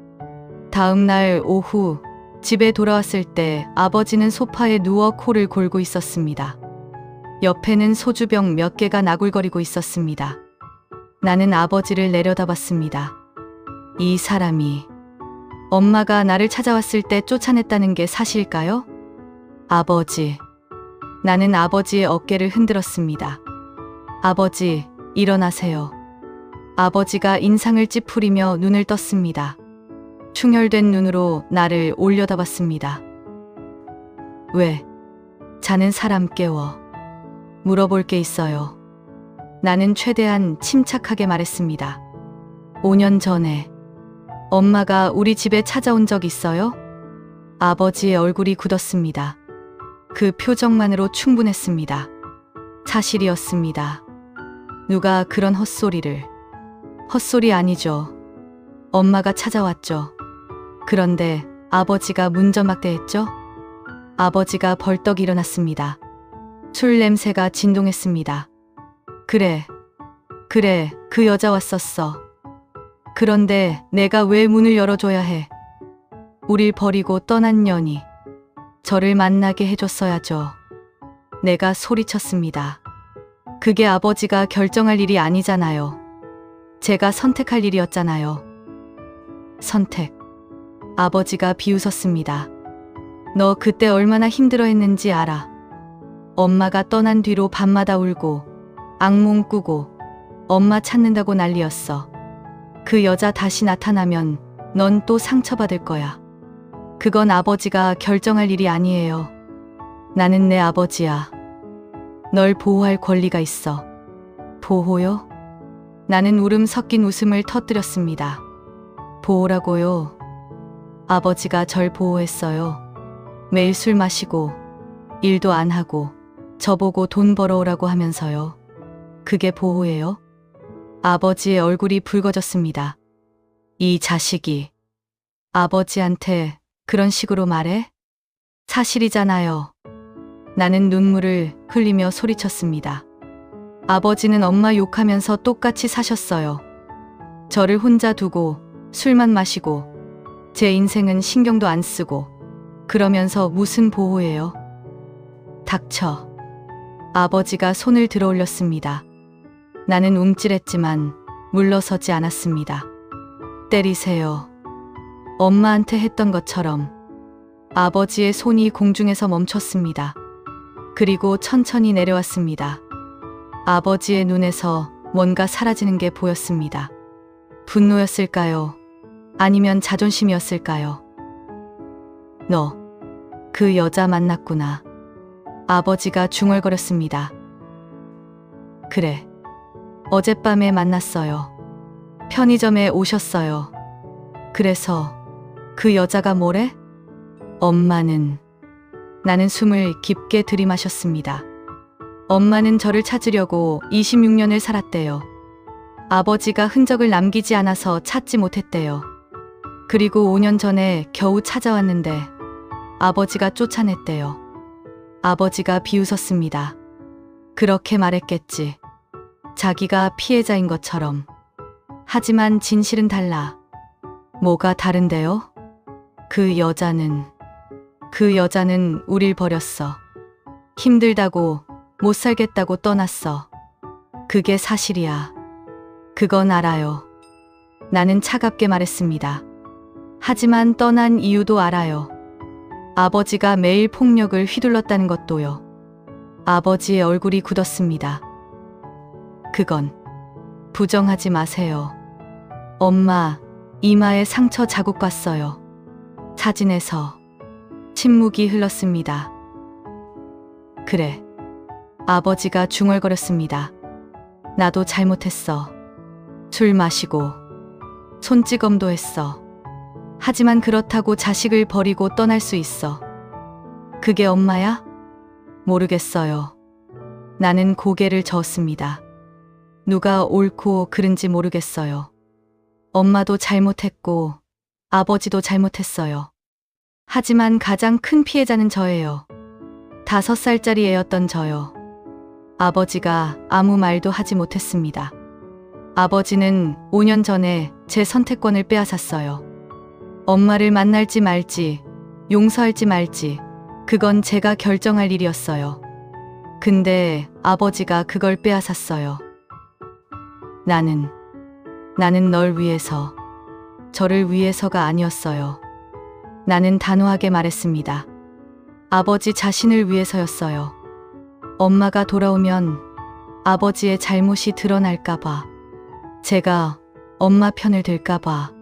다음 날 오후 집에 돌아왔을 때 아버지는 소파에 누워 코를 골고 있었습니다. 옆에는 소주병 몇 개가 나굴거리고 있었습니다. 나는 아버지를 내려다봤습니다. 이 사람이 엄마가 나를 찾아왔을 때 쫓아냈다는 게 사실일까요? 아버지. 나는 아버지의 어깨를 흔들었습니다. 아버지, 일어나세요. 아버지가 인상을 찌푸리며 눈을 떴습니다. 충혈된 눈으로 나를 올려다봤습니다. 왜? 자는 사람 깨워. 물어볼 게 있어요. 나는 최대한 침착하게 말했습니다. 5년 전에 엄마가 우리 집에 찾아온 적 있어요? 아버지의 얼굴이 굳었습니다. 그 표정만으로 충분했습니다. 사실이었습니다. 누가 그런 헛소리를. 헛소리 아니죠. 엄마가 찾아왔죠. 그런데 아버지가 문전박대했죠. 아버지가 벌떡 일어났습니다. 술 냄새가 진동했습니다. 그래, 그 여자 왔었어. 그런데 내가 왜 문을 열어줘야 해? 우릴 버리고 떠난 년이 저를 만나게 해줬어야죠. 내가 소리쳤습니다. 그게 아버지가 결정할 일이 아니잖아요. 제가 선택할 일이었잖아요. 선택. 아버지가 비웃었습니다. 너 그때 얼마나 힘들어했는지 알아. 엄마가 떠난 뒤로 밤마다 울고 악몽 꾸고 엄마 찾는다고 난리였어. 그 여자 다시 나타나면 넌 또 상처받을 거야. 그건 아버지가 결정할 일이 아니에요. 나는 내 아버지야. 널 보호할 권리가 있어. 보호요? 나는 울음 섞인 웃음을 터뜨렸습니다. 보호라고요? 아버지가 절 보호했어요. 매일 술 마시고 일도 안 하고 저보고 돈 벌어오라고 하면서요. 그게 보호예요? 아버지의 얼굴이 붉어졌습니다. 이 자식이 아버지한테 그런 식으로 말해? 사실이잖아요. 나는 눈물을 흘리며 소리쳤습니다. 아버지는 엄마 욕하면서 똑같이 사셨어요. 저를 혼자 두고 술만 마시고 제 인생은 신경도 안 쓰고 그러면서 무슨 보호예요? 닥쳐. 아버지가 손을 들어 올렸습니다. 나는 움찔했지만 물러서지 않았습니다. 때리세요. 엄마한테 했던 것처럼. 아버지의 손이 공중에서 멈췄습니다. 그리고 천천히 내려왔습니다. 아버지의 눈에서 뭔가 사라지는 게 보였습니다. 분노였을까요? 아니면 자존심이었을까요? 너, 그 여자 만났구나. 아버지가 중얼거렸습니다. 그래. 어젯밤에 만났어요. 편의점에 오셨어요. 그래서 그 여자가 뭐래? 엄마는. 나는 숨을 깊게 들이마셨습니다. 엄마는 저를 찾으려고 26년을 살았대요. 아버지가 흔적을 남기지 않아서 찾지 못했대요. 그리고 5년 전에 겨우 찾아왔는데 아버지가 쫓아냈대요. 아버지가 비웃었습니다. 그렇게 말했겠지. 자기가 피해자인 것처럼. 하지만 진실은 달라. 뭐가 다른데요? 그 여자는 우릴 버렸어. 힘들다고 못 살겠다고 떠났어. 그게 사실이야. 그건 알아요. 나는 차갑게 말했습니다. 하지만 떠난 이유도 알아요. 아버지가 매일 폭력을 휘둘렀다는 것도요. 아버지의 얼굴이 굳었습니다. 그건 부정하지 마세요. 엄마 이마에 상처 자국 봤어요. 사진에서. 침묵이 흘렀습니다. 그래. 아버지가 중얼거렸습니다. 나도 잘못했어. 술 마시고 손찌검도 했어. 하지만 그렇다고 자식을 버리고 떠날 수 있어. 그게 엄마야? 모르겠어요. 나는 고개를 저었습니다. 누가 옳고 그른지 모르겠어요. 엄마도 잘못했고 아버지도 잘못했어요. 하지만 가장 큰 피해자는 저예요. 5살짜리 애였던 저요. 아버지가 아무 말도 하지 못했습니다. 아버지는 5년 전에 제 선택권을 빼앗았어요. 엄마를 만날지 말지, 용서할지 말지, 그건 제가 결정할 일이었어요. 근데 아버지가 그걸 빼앗았어요. 나는 널 위해서, 저를 위해서가 아니었어요. 나는 단호하게 말했습니다. 아버지 자신을 위해서였어요. 엄마가 돌아오면 아버지의 잘못이 드러날까봐, 제가 엄마 편을 들까봐,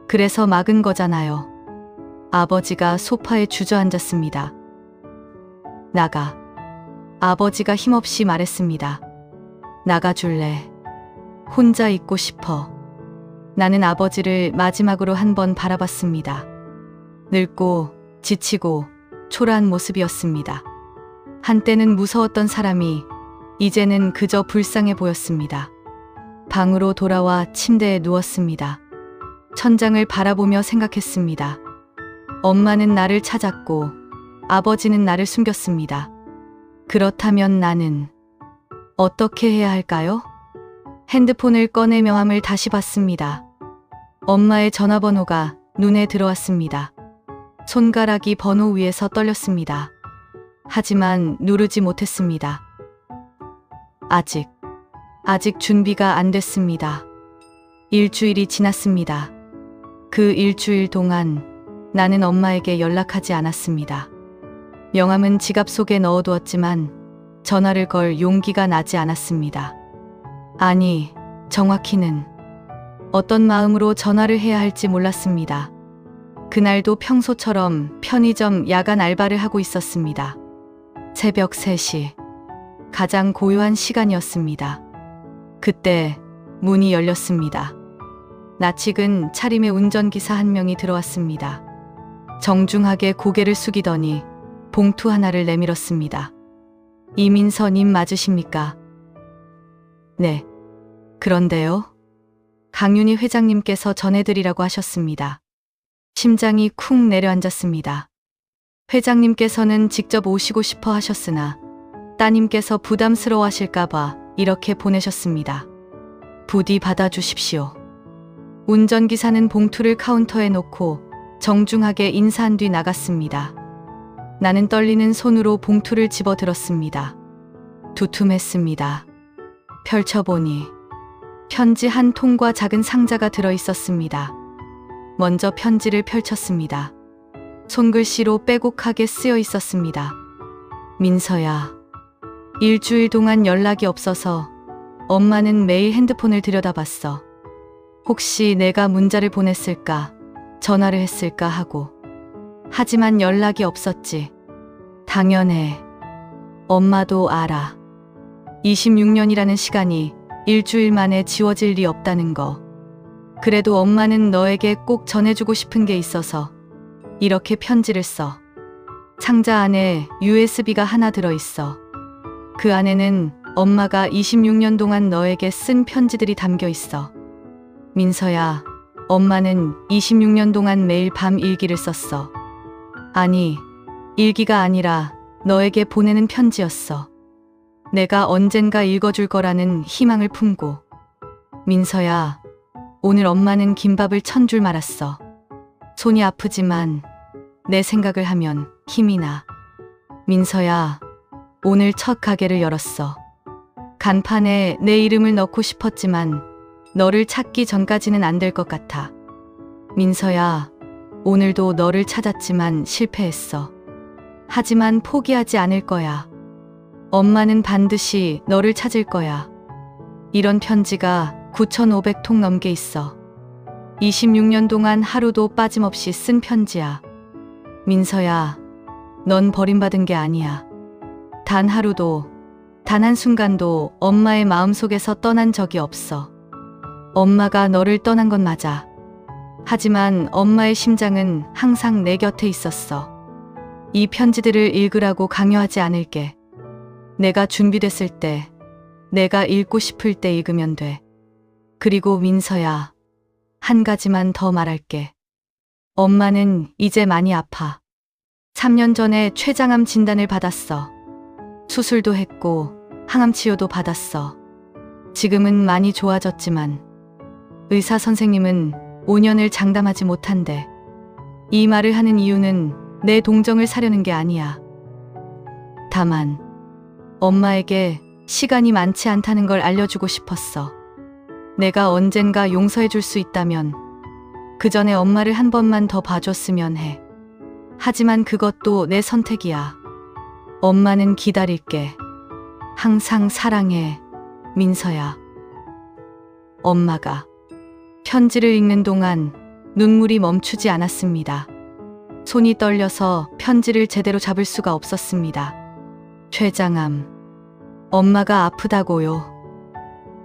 그래서 막은 거잖아요. 아버지가 소파에 주저앉았습니다. 나가. 아버지가 힘없이 말했습니다. 나가줄래? 혼자 있고 싶어. 나는 아버지를 마지막으로 한 번 바라봤습니다. 늙고 지치고 초라한 모습이었습니다. 한때는 무서웠던 사람이 이제는 그저 불쌍해 보였습니다. 방으로 돌아와 침대에 누웠습니다. 천장을 바라보며 생각했습니다. 엄마는 나를 찾았고 아버지는 나를 숨겼습니다. 그렇다면 나는 어떻게 해야 할까요? 핸드폰을 꺼내 명함을 다시 봤습니다. 엄마의 전화번호가 눈에 들어왔습니다. 손가락이 번호 위에서 떨렸습니다. 하지만 누르지 못했습니다. 아직 준비가 안 됐습니다. 일주일이 지났습니다. 그 일주일 동안 나는 엄마에게 연락하지 않았습니다. 명함은 지갑 속에 넣어두었지만 전화를 걸 용기가 나지 않았습니다. 아니, 정확히는 어떤 마음으로 전화를 해야 할지 몰랐습니다. 그날도 평소처럼 편의점 야간 알바를 하고 있었습니다. 새벽 3시, 가장 고요한 시간이었습니다. 그때 문이 열렸습니다. 낯익은 차림의 운전기사 한 명이 들어왔습니다. 정중하게 고개를 숙이더니 봉투 하나를 내밀었습니다. 이민서님 맞으십니까? 네. 그런데요? 강윤희 회장님께서 전해드리라고 하셨습니다. 심장이 쿵 내려앉았습니다. 회장님께서는 직접 오시고 싶어 하셨으나 따님께서 부담스러워 하실까봐 이렇게 보내셨습니다. 부디 받아주십시오. 운전기사는 봉투를 카운터에 놓고 정중하게 인사한 뒤 나갔습니다. 나는 떨리는 손으로 봉투를 집어들었습니다. 두툼했습니다. 펼쳐보니 편지 한 통과 작은 상자가 들어있었습니다. 먼저 편지를 펼쳤습니다. 손글씨로 빼곡하게 쓰여 있었습니다. 민서야, 일주일 동안 연락이 없어서 엄마는 매일 핸드폰을 들여다봤어. 혹시 내가 문자를 보냈을까, 전화를 했을까 하고. 하지만 연락이 없었지. 당연해. 엄마도 알아. 26년이라는 시간이 일주일 만에 지워질 리 없다는 거. 그래도 엄마는 너에게 꼭 전해주고 싶은 게 있어서 이렇게 편지를 써. 상자 안에 USB가 하나 들어있어. 그 안에는 엄마가 26년 동안 너에게 쓴 편지들이 담겨 있어. 민서야, 엄마는 26년 동안 매일 밤 일기를 썼어. 아니, 일기가 아니라 너에게 보내는 편지였어. 내가 언젠가 읽어줄 거라는 희망을 품고. 민서야, 오늘 엄마는 김밥을 1000줄 말았어. 손이 아프지만 내 생각을 하면 힘이 나. 민서야, 오늘 첫 가게를 열었어. 간판에 내 이름을 넣고 싶었지만 너를 찾기 전까지는 안 될 것 같아. 민서야, 오늘도 너를 찾았지만 실패했어. 하지만 포기하지 않을 거야. 엄마는 반드시 너를 찾을 거야. 이런 편지가 9,500통 넘게 있어. 26년 동안 하루도 빠짐없이 쓴 편지야. 민서야, 넌 버림받은 게 아니야. 단 하루도, 단 한순간도 엄마의 마음속에서 떠난 적이 없어. 엄마가 너를 떠난 건 맞아. 하지만 엄마의 심장은 항상 내 곁에 있었어. 이 편지들을 읽으라고 강요하지 않을게. 내가 준비됐을 때, 내가 읽고 싶을 때 읽으면 돼. 그리고 민서야, 한 가지만 더 말할게. 엄마는 이제 많이 아파. 3년 전에 췌장암 진단을 받았어. 수술도 했고 항암 치료도 받았어. 지금은 많이 좋아졌지만 의사 선생님은 5년을 장담하지 못한대. 이 말을 하는 이유는 내 동정을 사려는 게 아니야. 다만 엄마에게 시간이 많지 않다는 걸 알려주고 싶었어. 내가 언젠가 용서해 줄 수 있다면 그 전에 엄마를 한 번만 더 봐줬으면 해. 하지만 그것도 내 선택이야. 엄마는 기다릴게. 항상 사랑해, 민서야. 엄마가 편지를 읽는 동안 눈물이 멈추지 않았습니다. 손이 떨려서 편지를 제대로 잡을 수가 없었습니다. 췌장암. 엄마가 아프다고요.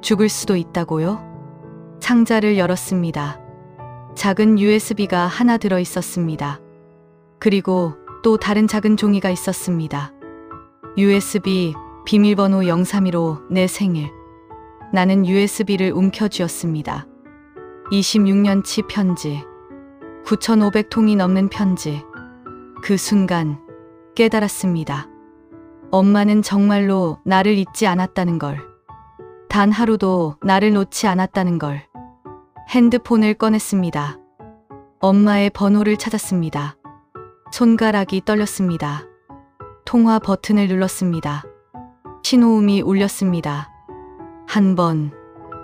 죽을 수도 있다고요? 상자를 열었습니다. 작은 USB가 하나 들어 있었습니다. 그리고 또 다른 작은 종이가 있었습니다. USB 비밀번호 032로 내 생일. 나는 USB를 움켜쥐었습니다. 26년치 편지. 9,500통이 넘는 편지. 그 순간 깨달았습니다. 엄마는 정말로 나를 잊지 않았다는 걸. 단 하루도 나를 놓지 않았다는 걸. 핸드폰을 꺼냈습니다. 엄마의 번호를 찾았습니다. 손가락이 떨렸습니다. 통화 버튼을 눌렀습니다. 신호음이 울렸습니다. 1번,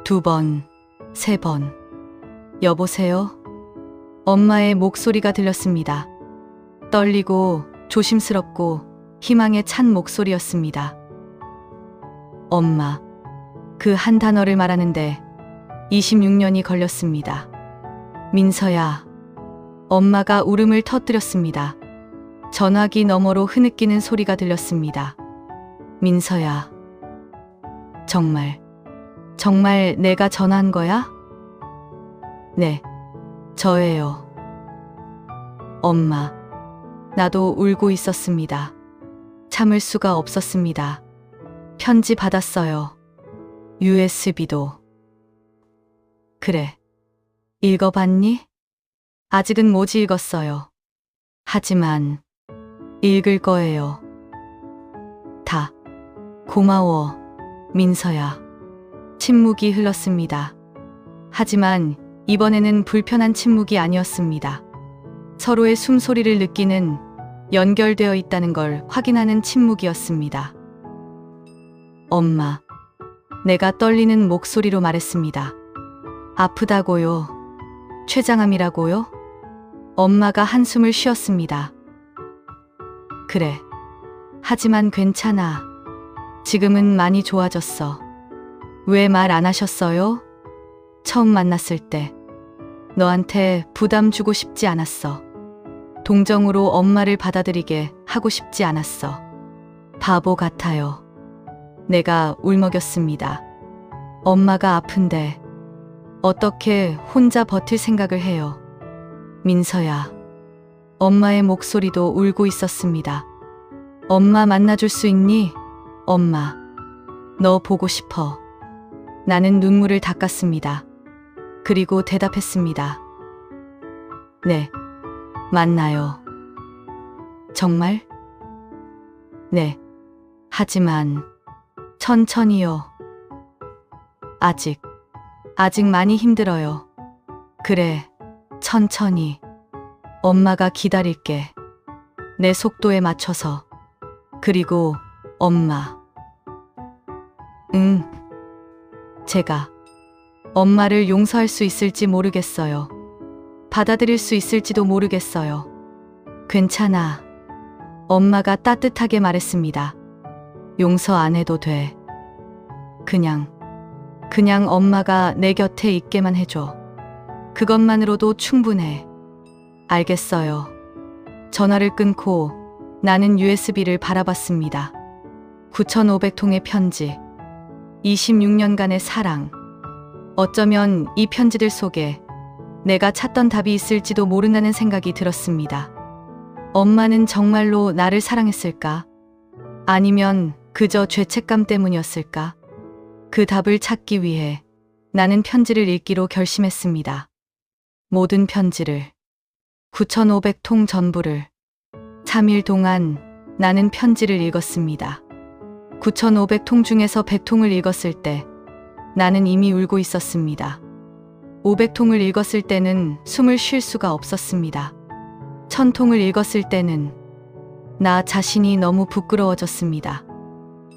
2번, 3번. 여보세요? 엄마의 목소리가 들렸습니다. 떨리고 조심스럽고 희망에 찬 목소리였습니다. 엄마. 그 한 단어를 말하는데 26년이 걸렸습니다. 민서야. 엄마가 울음을 터뜨렸습니다. 전화기 너머로 흐느끼는 소리가 들렸습니다. 민서야. 정말 내가 전화한 거야? 네, 저예요. 엄마. 나도 울고 있었습니다. 참을 수가 없었습니다. 편지 받았어요. USB도. 그래. 읽어봤니? 아직은 못 읽었어요. 하지만 읽을 거예요. 다. 고마워, 민서야. 침묵이 흘렀습니다. 하지만 이번에는 불편한 침묵이 아니었습니다. 서로의 숨소리를 느끼는, 연결되어 있다는 걸 확인하는 침묵이었습니다. 엄마. 내가 떨리는 목소리로 말했습니다. 아프다고요? 췌장암이라고요? 엄마가 한숨을 쉬었습니다. 그래. 하지만 괜찮아. 지금은 많이 좋아졌어. 왜 말 안 하셨어요? 처음 만났을 때. 너한테 부담 주고 싶지 않았어. 동정으로 엄마를 받아들이게 하고 싶지 않았어. 바보 같아요. 내가 울먹였습니다. 엄마가 아픈데 어떻게 혼자 버틸 생각을 해요? 민서야. 엄마의 목소리도 울고 있었습니다. 엄마 만나줄 수 있니? 엄마. 너 보고 싶어. 나는 눈물을 닦았습니다. 그리고 대답했습니다. 네. 만나요. 정말? 네. 하지만 천천히요. 아직 많이 힘들어요. 그래. 천천히. 엄마가 기다릴게. 내 속도에 맞춰서. 그리고 엄마. 응. 제가 엄마를 용서할 수 있을지 모르겠어요. 받아들일 수 있을지도 모르겠어요. 괜찮아. 엄마가 따뜻하게 말했습니다. 용서 안 해도 돼. 그냥 엄마가 내 곁에 있게만 해줘. 그것만으로도 충분해. 알겠어요. 전화를 끊고 나는 USB를 바라봤습니다. 9,500통의 편지. 26년간의 사랑. 어쩌면 이 편지들 속에 내가 찾던 답이 있을지도 모른다는 생각이 들었습니다. 엄마는 정말로 나를 사랑했을까? 아니면 그저 죄책감 때문이었을까? 그 답을 찾기 위해 나는 편지를 읽기로 결심했습니다. 모든 편지를. 9,500통 전부를. 3일 동안 나는 편지를 읽었습니다. 9,500통 중에서 100통을 읽었을 때 나는 이미 울고 있었습니다. 500통을 읽었을 때는 숨을 쉴 수가 없었습니다. 1000통을 읽었을 때는 나 자신이 너무 부끄러워졌습니다.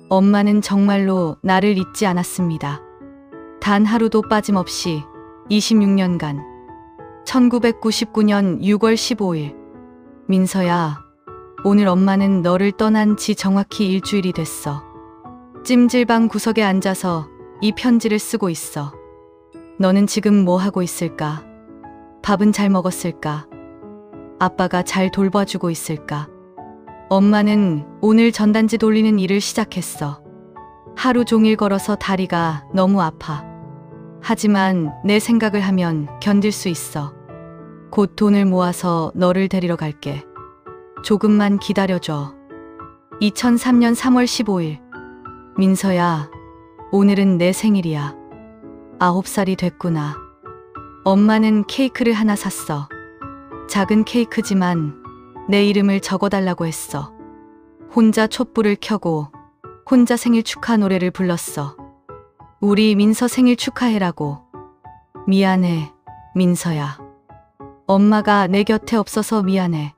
엄마는 정말로 나를 잊지 않았습니다. 단 하루도 빠짐없이 26년간 1999년 6월 15일 민서야, 오늘 엄마는 너를 떠난 지 정확히 일주일이 됐어. 찜질방 구석에 앉아서 이 편지를 쓰고 있어. 너는 지금 뭐 하고 있을까? 밥은 잘 먹었을까? 아빠가 잘 돌봐주고 있을까? 엄마는 오늘 전단지 돌리는 일을 시작했어. 하루 종일 걸어서 다리가 너무 아파. 하지만 내 생각을 하면 견딜 수 있어. 곧 돈을 모아서 너를 데리러 갈게. 조금만 기다려줘. 2003년 3월 15일. 민서야, 오늘은 내 생일이야. 9살이 됐구나. 엄마는 케이크를 하나 샀어. 작은 케이크지만 내 이름을 적어달라고 했어. 혼자 촛불을 켜고 혼자 생일 축하 노래를 불렀어. 우리 민서 생일 축하해라고. 미안해, 민서야. 엄마가 내 곁에 없어서 미안해.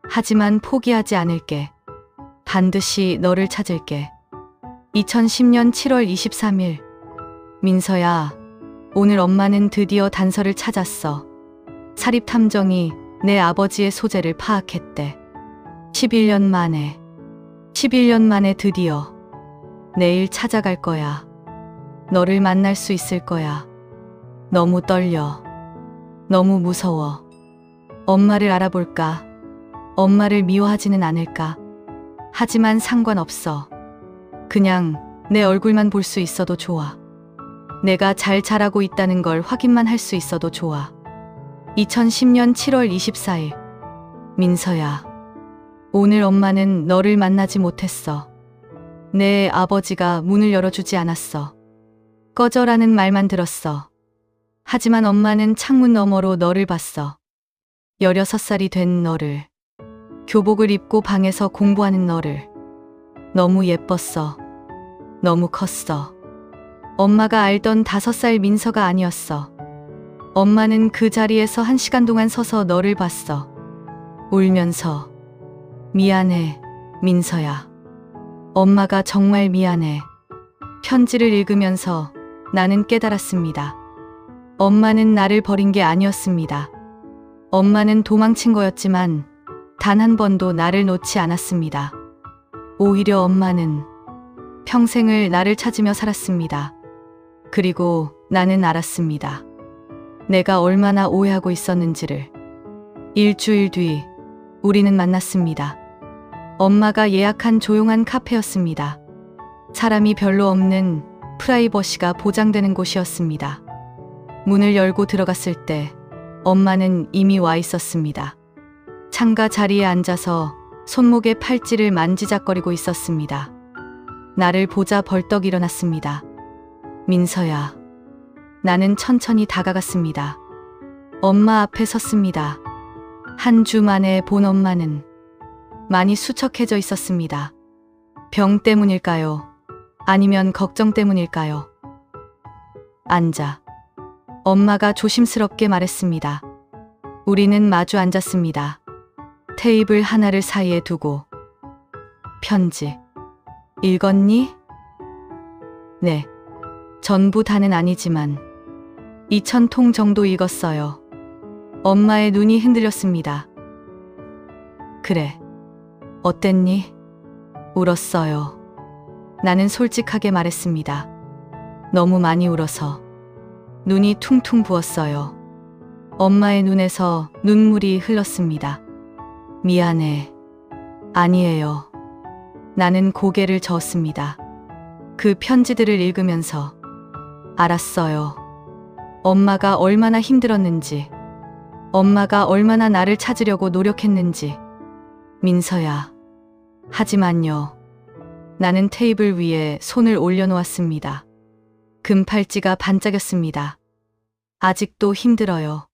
하지만 포기하지 않을게. 반드시 너를 찾을게. 2010년 7월 23일. 민서야, 오늘 엄마는 드디어 단서를 찾았어. 사립탐정이 내 아버지의 소재를 파악했대. 11년 만에 드디어. 내일 찾아갈 거야. 너를 만날 수 있을 거야. 너무 떨려. 너무 무서워. 엄마를 알아볼까? 엄마를 미워하지는 않을까? 하지만 상관없어. 그냥 내 얼굴만 볼 수 있어도 좋아. 내가 잘 자라고 있다는 걸 확인만 할 수 있어도 좋아. 2010년 7월 24일. 민서야, 오늘 엄마는 너를 만나지 못했어. 내 아버지가 문을 열어주지 않았어. 꺼져라는 말만 들었어. 하지만 엄마는 창문 너머로 너를 봤어. 16살이 된 너를. 교복을 입고 방에서 공부하는 너를. 너무 예뻤어. 너무 컸어. 엄마가 알던 5살 민서가 아니었어. 엄마는 그 자리에서 1시간 동안 서서 너를 봤어. 울면서. 미안해, 민서야. 엄마가 정말 미안해. 편지를 읽으면서 나는 깨달았습니다. 엄마는 나를 버린 게 아니었습니다. 엄마는 도망친 거였지만 단 한 번도 나를 놓지 않았습니다. 오히려 엄마는 평생을 나를 찾으며 살았습니다. 그리고 나는 알았습니다. 내가 얼마나 오해하고 있었는지를. 일주일 뒤 우리는 만났습니다. 엄마가 예약한 조용한 카페였습니다. 사람이 별로 없는 프라이버시가 보장되는 곳이었습니다. 문을 열고 들어갔을 때 엄마는 이미 와 있었습니다. 창가 자리에 앉아서 손목에 팔찌를 만지작거리고 있었습니다. 나를 보자 벌떡 일어났습니다. 민서야. 나는 천천히 다가갔습니다. 엄마 앞에 섰습니다. 한 주 만에 본 엄마는 많이 수척해져 있었습니다. 병 때문일까요? 아니면 걱정 때문일까요? 앉아. 엄마가 조심스럽게 말했습니다. 우리는 마주 앉았습니다. 테이블 하나를 사이에 두고. 편지. 읽었니? 네. 전부 다는 아니지만 2,000통 정도 읽었어요. 엄마의 눈이 흔들렸습니다. 그래. 어땠니? 울었어요. 나는 솔직하게 말했습니다. 너무 많이 울어서. 눈이 퉁퉁 부었어요. 엄마의 눈에서 눈물이 흘렀습니다. 미안해. 아니에요. 나는 고개를 저었습니다. 그 편지들을 읽으면서 알았어요. 엄마가 얼마나 힘들었는지, 엄마가 얼마나 나를 찾으려고 노력했는지. 민서야. 하지만요. 나는 테이블 위에 손을 올려놓았습니다. 금팔찌가 반짝였습니다. 아직도 힘들어요.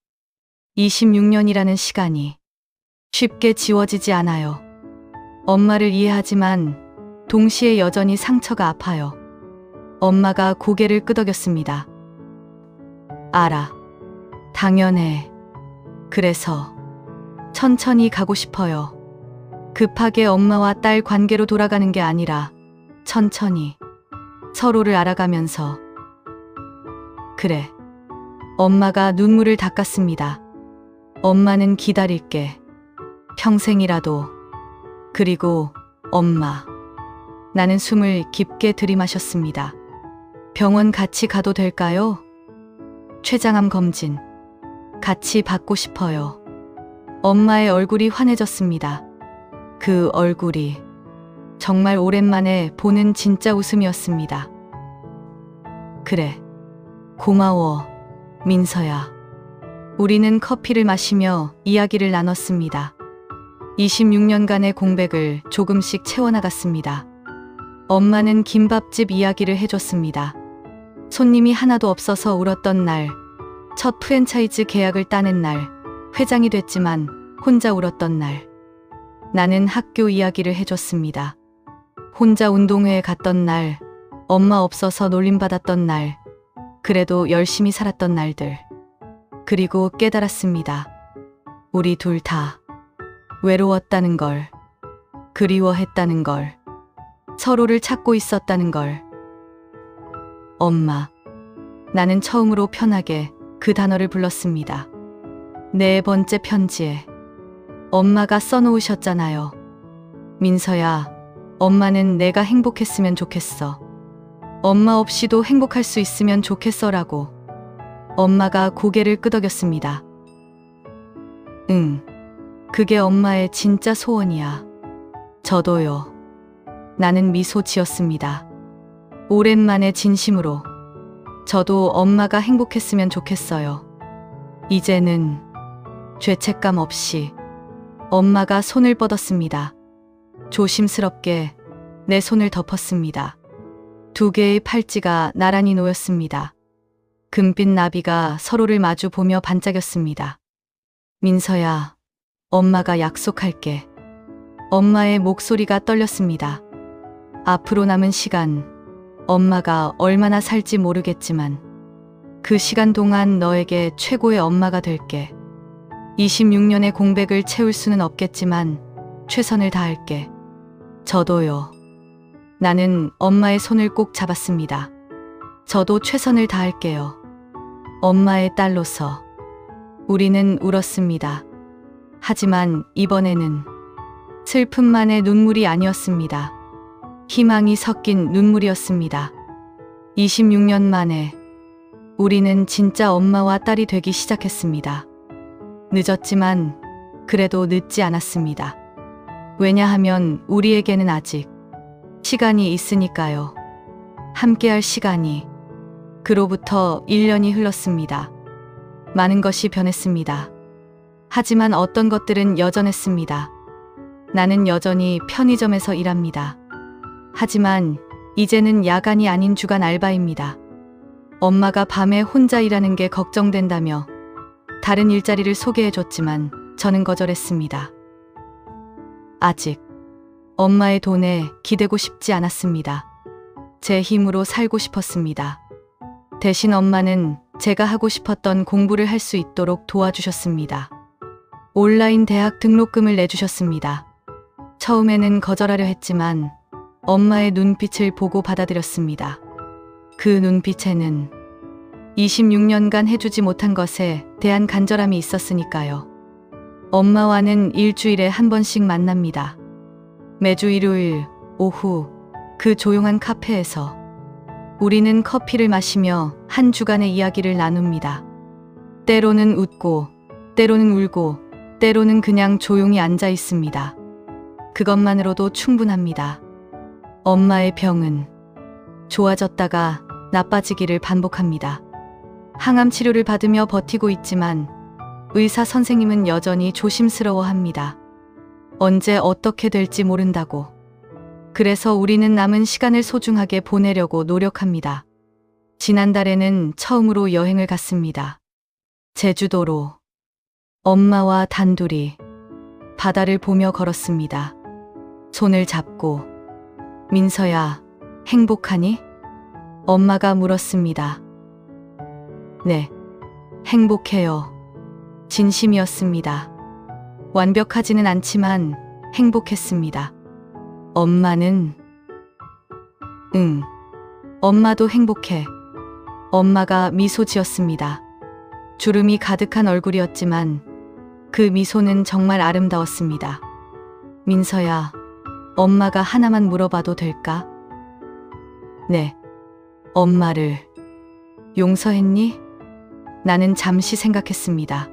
26년이라는 시간이 쉽게 지워지지 않아요. 엄마를 이해하지만 동시에 여전히 상처가 아파요. 엄마가 고개를 끄덕였습니다. 알아. 당연해. 그래서 천천히 가고 싶어요. 급하게 엄마와 딸 관계로 돌아가는 게 아니라 천천히 서로를 알아가면서. 그래. 엄마가 눈물을 닦았습니다. 엄마는 기다릴게. 평생이라도. 그리고 엄마. 나는 숨을 깊게 들이마셨습니다. 병원 같이 가도 될까요? 췌장암 검진. 같이 받고 싶어요. 엄마의 얼굴이 환해졌습니다. 그 얼굴이 정말 오랜만에 보는 진짜 웃음이었습니다. 그래. 고마워, 민서야. 우리는 커피를 마시며 이야기를 나눴습니다. 26년간의 공백을 조금씩 채워나갔습니다. 엄마는 김밥집 이야기를 해줬습니다. 손님이 하나도 없어서 울었던 날, 첫 프랜차이즈 계약을 따낸 날, 회장이 됐지만 혼자 울었던 날. 나는 학교 이야기를 해줬습니다. 혼자 운동회에 갔던 날, 엄마 없어서 놀림받았던 날, 그래도 열심히 살았던 날들. 그리고 깨달았습니다. 우리 둘 다 외로웠다는 걸, 그리워했다는 걸, 서로를 찾고 있었다는 걸. 엄마. 나는 처음으로 편하게 그 단어를 불렀습니다. 네 번째 편지에 엄마가 써놓으셨잖아요. 민서야, 엄마는 내가 행복했으면 좋겠어. 엄마 없이도 행복할 수 있으면 좋겠어라고. 엄마가 고개를 끄덕였습니다. 응, 그게 엄마의 진짜 소원이야. 저도요. 나는 미소 지었습니다. 오랜만에 진심으로. 저도 엄마가 행복했으면 좋겠어요. 이제는 죄책감 없이. 엄마가 손을 뻗었습니다. 조심스럽게 내 손을 덮었습니다. 두 개의 팔찌가 나란히 놓였습니다. 금빛 나비가 서로를 마주 보며 반짝였습니다. 민서야, 엄마가 약속할게. 엄마의 목소리가 떨렸습니다. 앞으로 남은 시간, 엄마가 얼마나 살지 모르겠지만 그 시간 동안 너에게 최고의 엄마가 될게. 26년의 공백을 채울 수는 없겠지만 최선을 다할게. 저도요. 나는 엄마의 손을 꼭 잡았습니다. 저도 최선을 다할게요. 엄마의 딸로서. 우리는 울었습니다. 하지만 이번에는 슬픔만의 눈물이 아니었습니다. 희망이 섞인 눈물이었습니다. 26년 만에 우리는 진짜 엄마와 딸이 되기 시작했습니다. 늦었지만 그래도 늦지 않았습니다. 왜냐하면 우리에게는 아직 시간이 있으니까요. 함께할 시간이. 그로부터 1년이 흘렀습니다. 많은 것이 변했습니다. 하지만 어떤 것들은 여전했습니다. 나는 여전히 편의점에서 일합니다. 하지만 이제는 야간이 아닌 주간 알바입니다. 엄마가 밤에 혼자 일하는 게 걱정된다며 다른 일자리를 소개해줬지만 저는 거절했습니다. 아직 엄마의 돈에 기대고 싶지 않았습니다. 제 힘으로 살고 싶었습니다. 대신 엄마는 제가 하고 싶었던 공부를 할 수 있도록 도와주셨습니다. 온라인 대학 등록금을 내주셨습니다. 처음에는 거절하려 했지만 엄마의 눈빛을 보고 받아들였습니다. 그 눈빛에는 26년간 해주지 못한 것에 대한 간절함이 있었으니까요. 엄마와는 일주일에 한 번씩 만납니다. 매주 일요일 오후 그 조용한 카페에서 우리는 커피를 마시며 한 주간의 이야기를 나눕니다. 때로는 웃고, 때로는 울고, 때로는 그냥 조용히 앉아 있습니다. 그것만으로도 충분합니다. 엄마의 병은 좋아졌다가 나빠지기를 반복합니다. 항암 치료를 받으며 버티고 있지만 의사 선생님은 여전히 조심스러워합니다. 언제 어떻게 될지 모른다고. 그래서 우리는 남은 시간을 소중하게 보내려고 노력합니다. 지난달에는 처음으로 여행을 갔습니다. 제주도로. 엄마와 단둘이 바다를 보며 걸었습니다. 손을 잡고 민서야, 행복하니? 엄마가 물었습니다. 네, 행복해요. 진심이었습니다. 완벽하지는 않지만 행복했습니다. 엄마는? 응, 엄마도 행복해. 엄마가 미소 지었습니다. 주름이 가득한 얼굴이었지만 그 미소는 정말 아름다웠습니다. 민서야, 엄마가 하나만 물어봐도 될까? 네, 엄마를 용서했니? 나는 잠시 생각했습니다.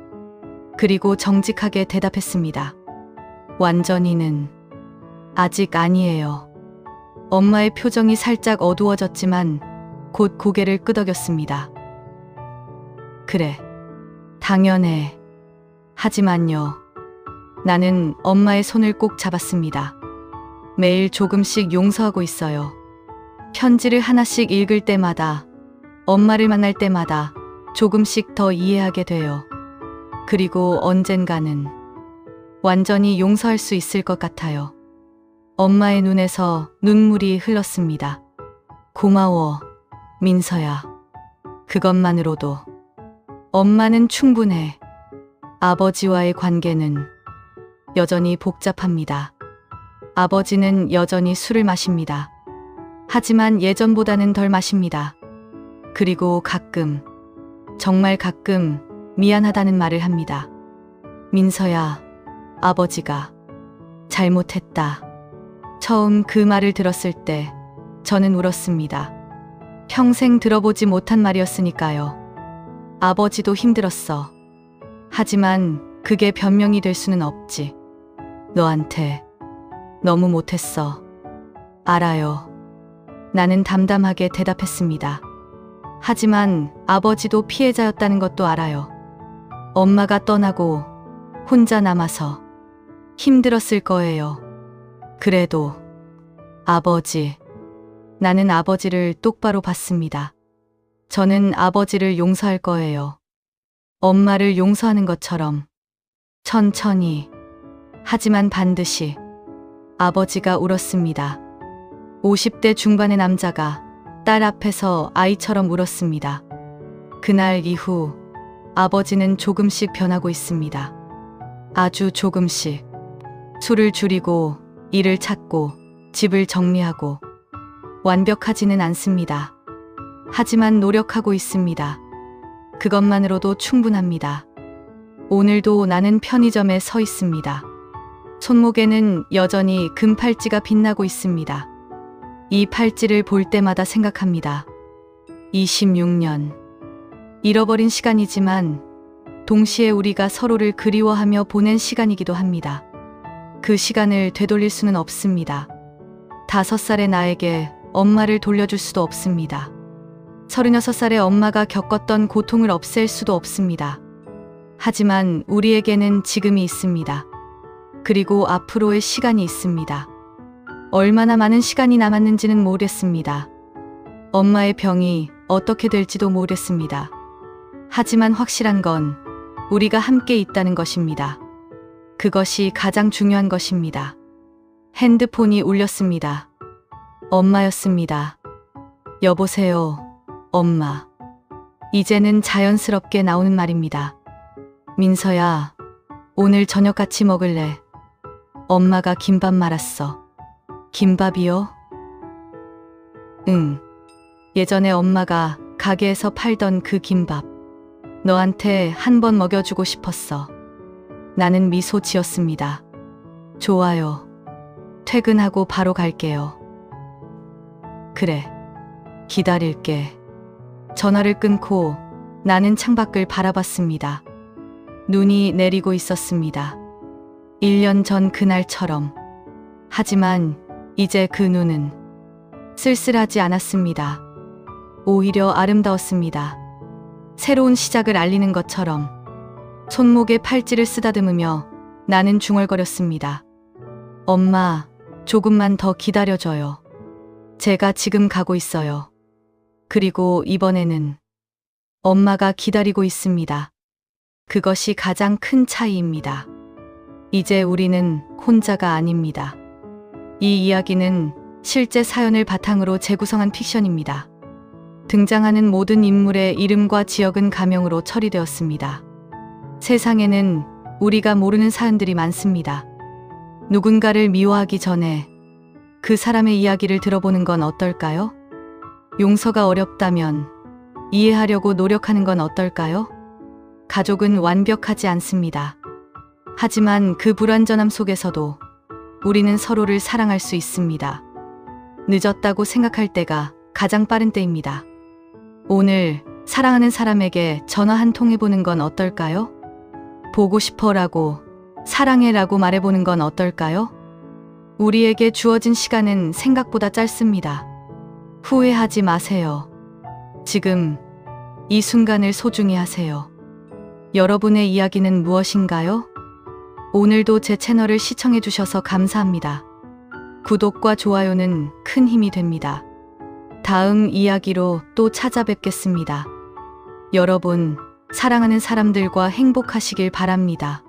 그리고 정직하게 대답했습니다. 완전히는 아직 아니에요. 엄마의 표정이 살짝 어두워졌지만 곧 고개를 끄덕였습니다. 그래, 당연해. 하지만요. 나는 엄마의 손을 꼭 잡았습니다. 매일 조금씩 용서하고 있어요. 편지를 하나씩 읽을 때마다, 엄마를 만날 때마다 조금씩 더 이해하게 돼요. 그리고 언젠가는 완전히 용서할 수 있을 것 같아요. 엄마의 눈에서 눈물이 흘렀습니다. 고마워, 민서야. 그것만으로도 엄마는 충분해. 아버지와의 관계는 여전히 복잡합니다. 아버지는 여전히 술을 마십니다. 하지만 예전보다는 덜 마십니다. 그리고 가끔, 정말 가끔 미안하다는 말을 합니다. 민서야, 아버지가 잘못했다. 처음 그 말을 들었을 때 저는 울었습니다. 평생 들어보지 못한 말이었으니까요. 아버지도 힘들었어. 하지만 그게 변명이 될 수는 없지. 너한테 너무 못했어. 알아요. 나는 담담하게 대답했습니다. 하지만 아버지도 피해자였다는 것도 알아요. 엄마가 떠나고 혼자 남아서 힘들었을 거예요. 그래도 아버지, 나는 아버지를 똑바로 봤습니다. 저는 아버지를 용서할 거예요. 엄마를 용서하는 것처럼 천천히, 하지만 반드시. 아버지가 울었습니다. 50대 중반의 남자가 딸 앞에서 아이처럼 울었습니다. 그날 이후 아버지는 조금씩 변하고 있습니다. 아주 조금씩. 술을 줄이고, 일을 찾고, 집을 정리하고. 완벽하지는 않습니다. 하지만 노력하고 있습니다. 그것만으로도 충분합니다. 오늘도 나는 편의점에 서 있습니다. 손목에는 여전히 금 팔찌가 빛나고 있습니다. 이 팔찌를 볼 때마다 생각합니다. 26년. 잃어버린 시간이지만 동시에 우리가 서로를 그리워하며 보낸 시간이기도 합니다. 그 시간을 되돌릴 수는 없습니다. 5살의 나에게 엄마를 돌려줄 수도 없습니다. 36살의 엄마가 겪었던 고통을 없앨 수도 없습니다. 하지만 우리에게는 지금이 있습니다. 그리고 앞으로의 시간이 있습니다. 얼마나 많은 시간이 남았는지는 모르겠습니다. 엄마의 병이 어떻게 될지도 모르겠습니다. 하지만 확실한 건 우리가 함께 있다는 것입니다. 그것이 가장 중요한 것입니다. 핸드폰이 울렸습니다. 엄마였습니다. 여보세요, 엄마. 이제는 자연스럽게 나오는 말입니다. 민서야, 오늘 저녁 같이 먹을래? 엄마가 김밥 말았어. 김밥이요? 응. 예전에 엄마가 가게에서 팔던 그 김밥. 너한테 한 번 먹여주고 싶었어. 나는 미소 지었습니다. 좋아요. 퇴근하고 바로 갈게요. 그래. 기다릴게. 전화를 끊고 나는 창밖을 바라봤습니다. 눈이 내리고 있었습니다. 1년 전 그날처럼. 하지만 이제 그 눈은 쓸쓸하지 않았습니다. 오히려 아름다웠습니다. 새로운 시작을 알리는 것처럼. 손목에 팔찌를 쓰다듬으며 나는 중얼거렸습니다. 엄마, 조금만 더 기다려줘요. 제가 지금 가고 있어요. 그리고 이번에는 엄마가 기다리고 있습니다. 그것이 가장 큰 차이입니다. 이제 우리는 혼자가 아닙니다. 이 이야기는 실제 사연을 바탕으로 재구성한 픽션입니다. 등장하는 모든 인물의 이름과 지역은 가명으로 처리되었습니다. 세상에는 우리가 모르는 사연들이 많습니다. 누군가를 미워하기 전에 그 사람의 이야기를 들어보는 건 어떨까요? 용서가 어렵다면 이해하려고 노력하는 건 어떨까요? 가족은 완벽하지 않습니다. 하지만 그 불완전함 속에서도 우리는 서로를 사랑할 수 있습니다. 늦었다고 생각할 때가 가장 빠른 때입니다. 오늘 사랑하는 사람에게 전화 한 통 해보는 건 어떨까요? 보고 싶어라고, 사랑해라고 말해보는 건 어떨까요? 우리에게 주어진 시간은 생각보다 짧습니다. 후회하지 마세요. 지금 이 순간을 소중히 하세요. 여러분의 이야기는 무엇인가요? 오늘도 제 채널을 시청해주셔서 감사합니다. 구독과 좋아요는 큰 힘이 됩니다. 다음 이야기로 또 찾아뵙겠습니다. 여러분, 사랑하는 사람들과 행복하시길 바랍니다.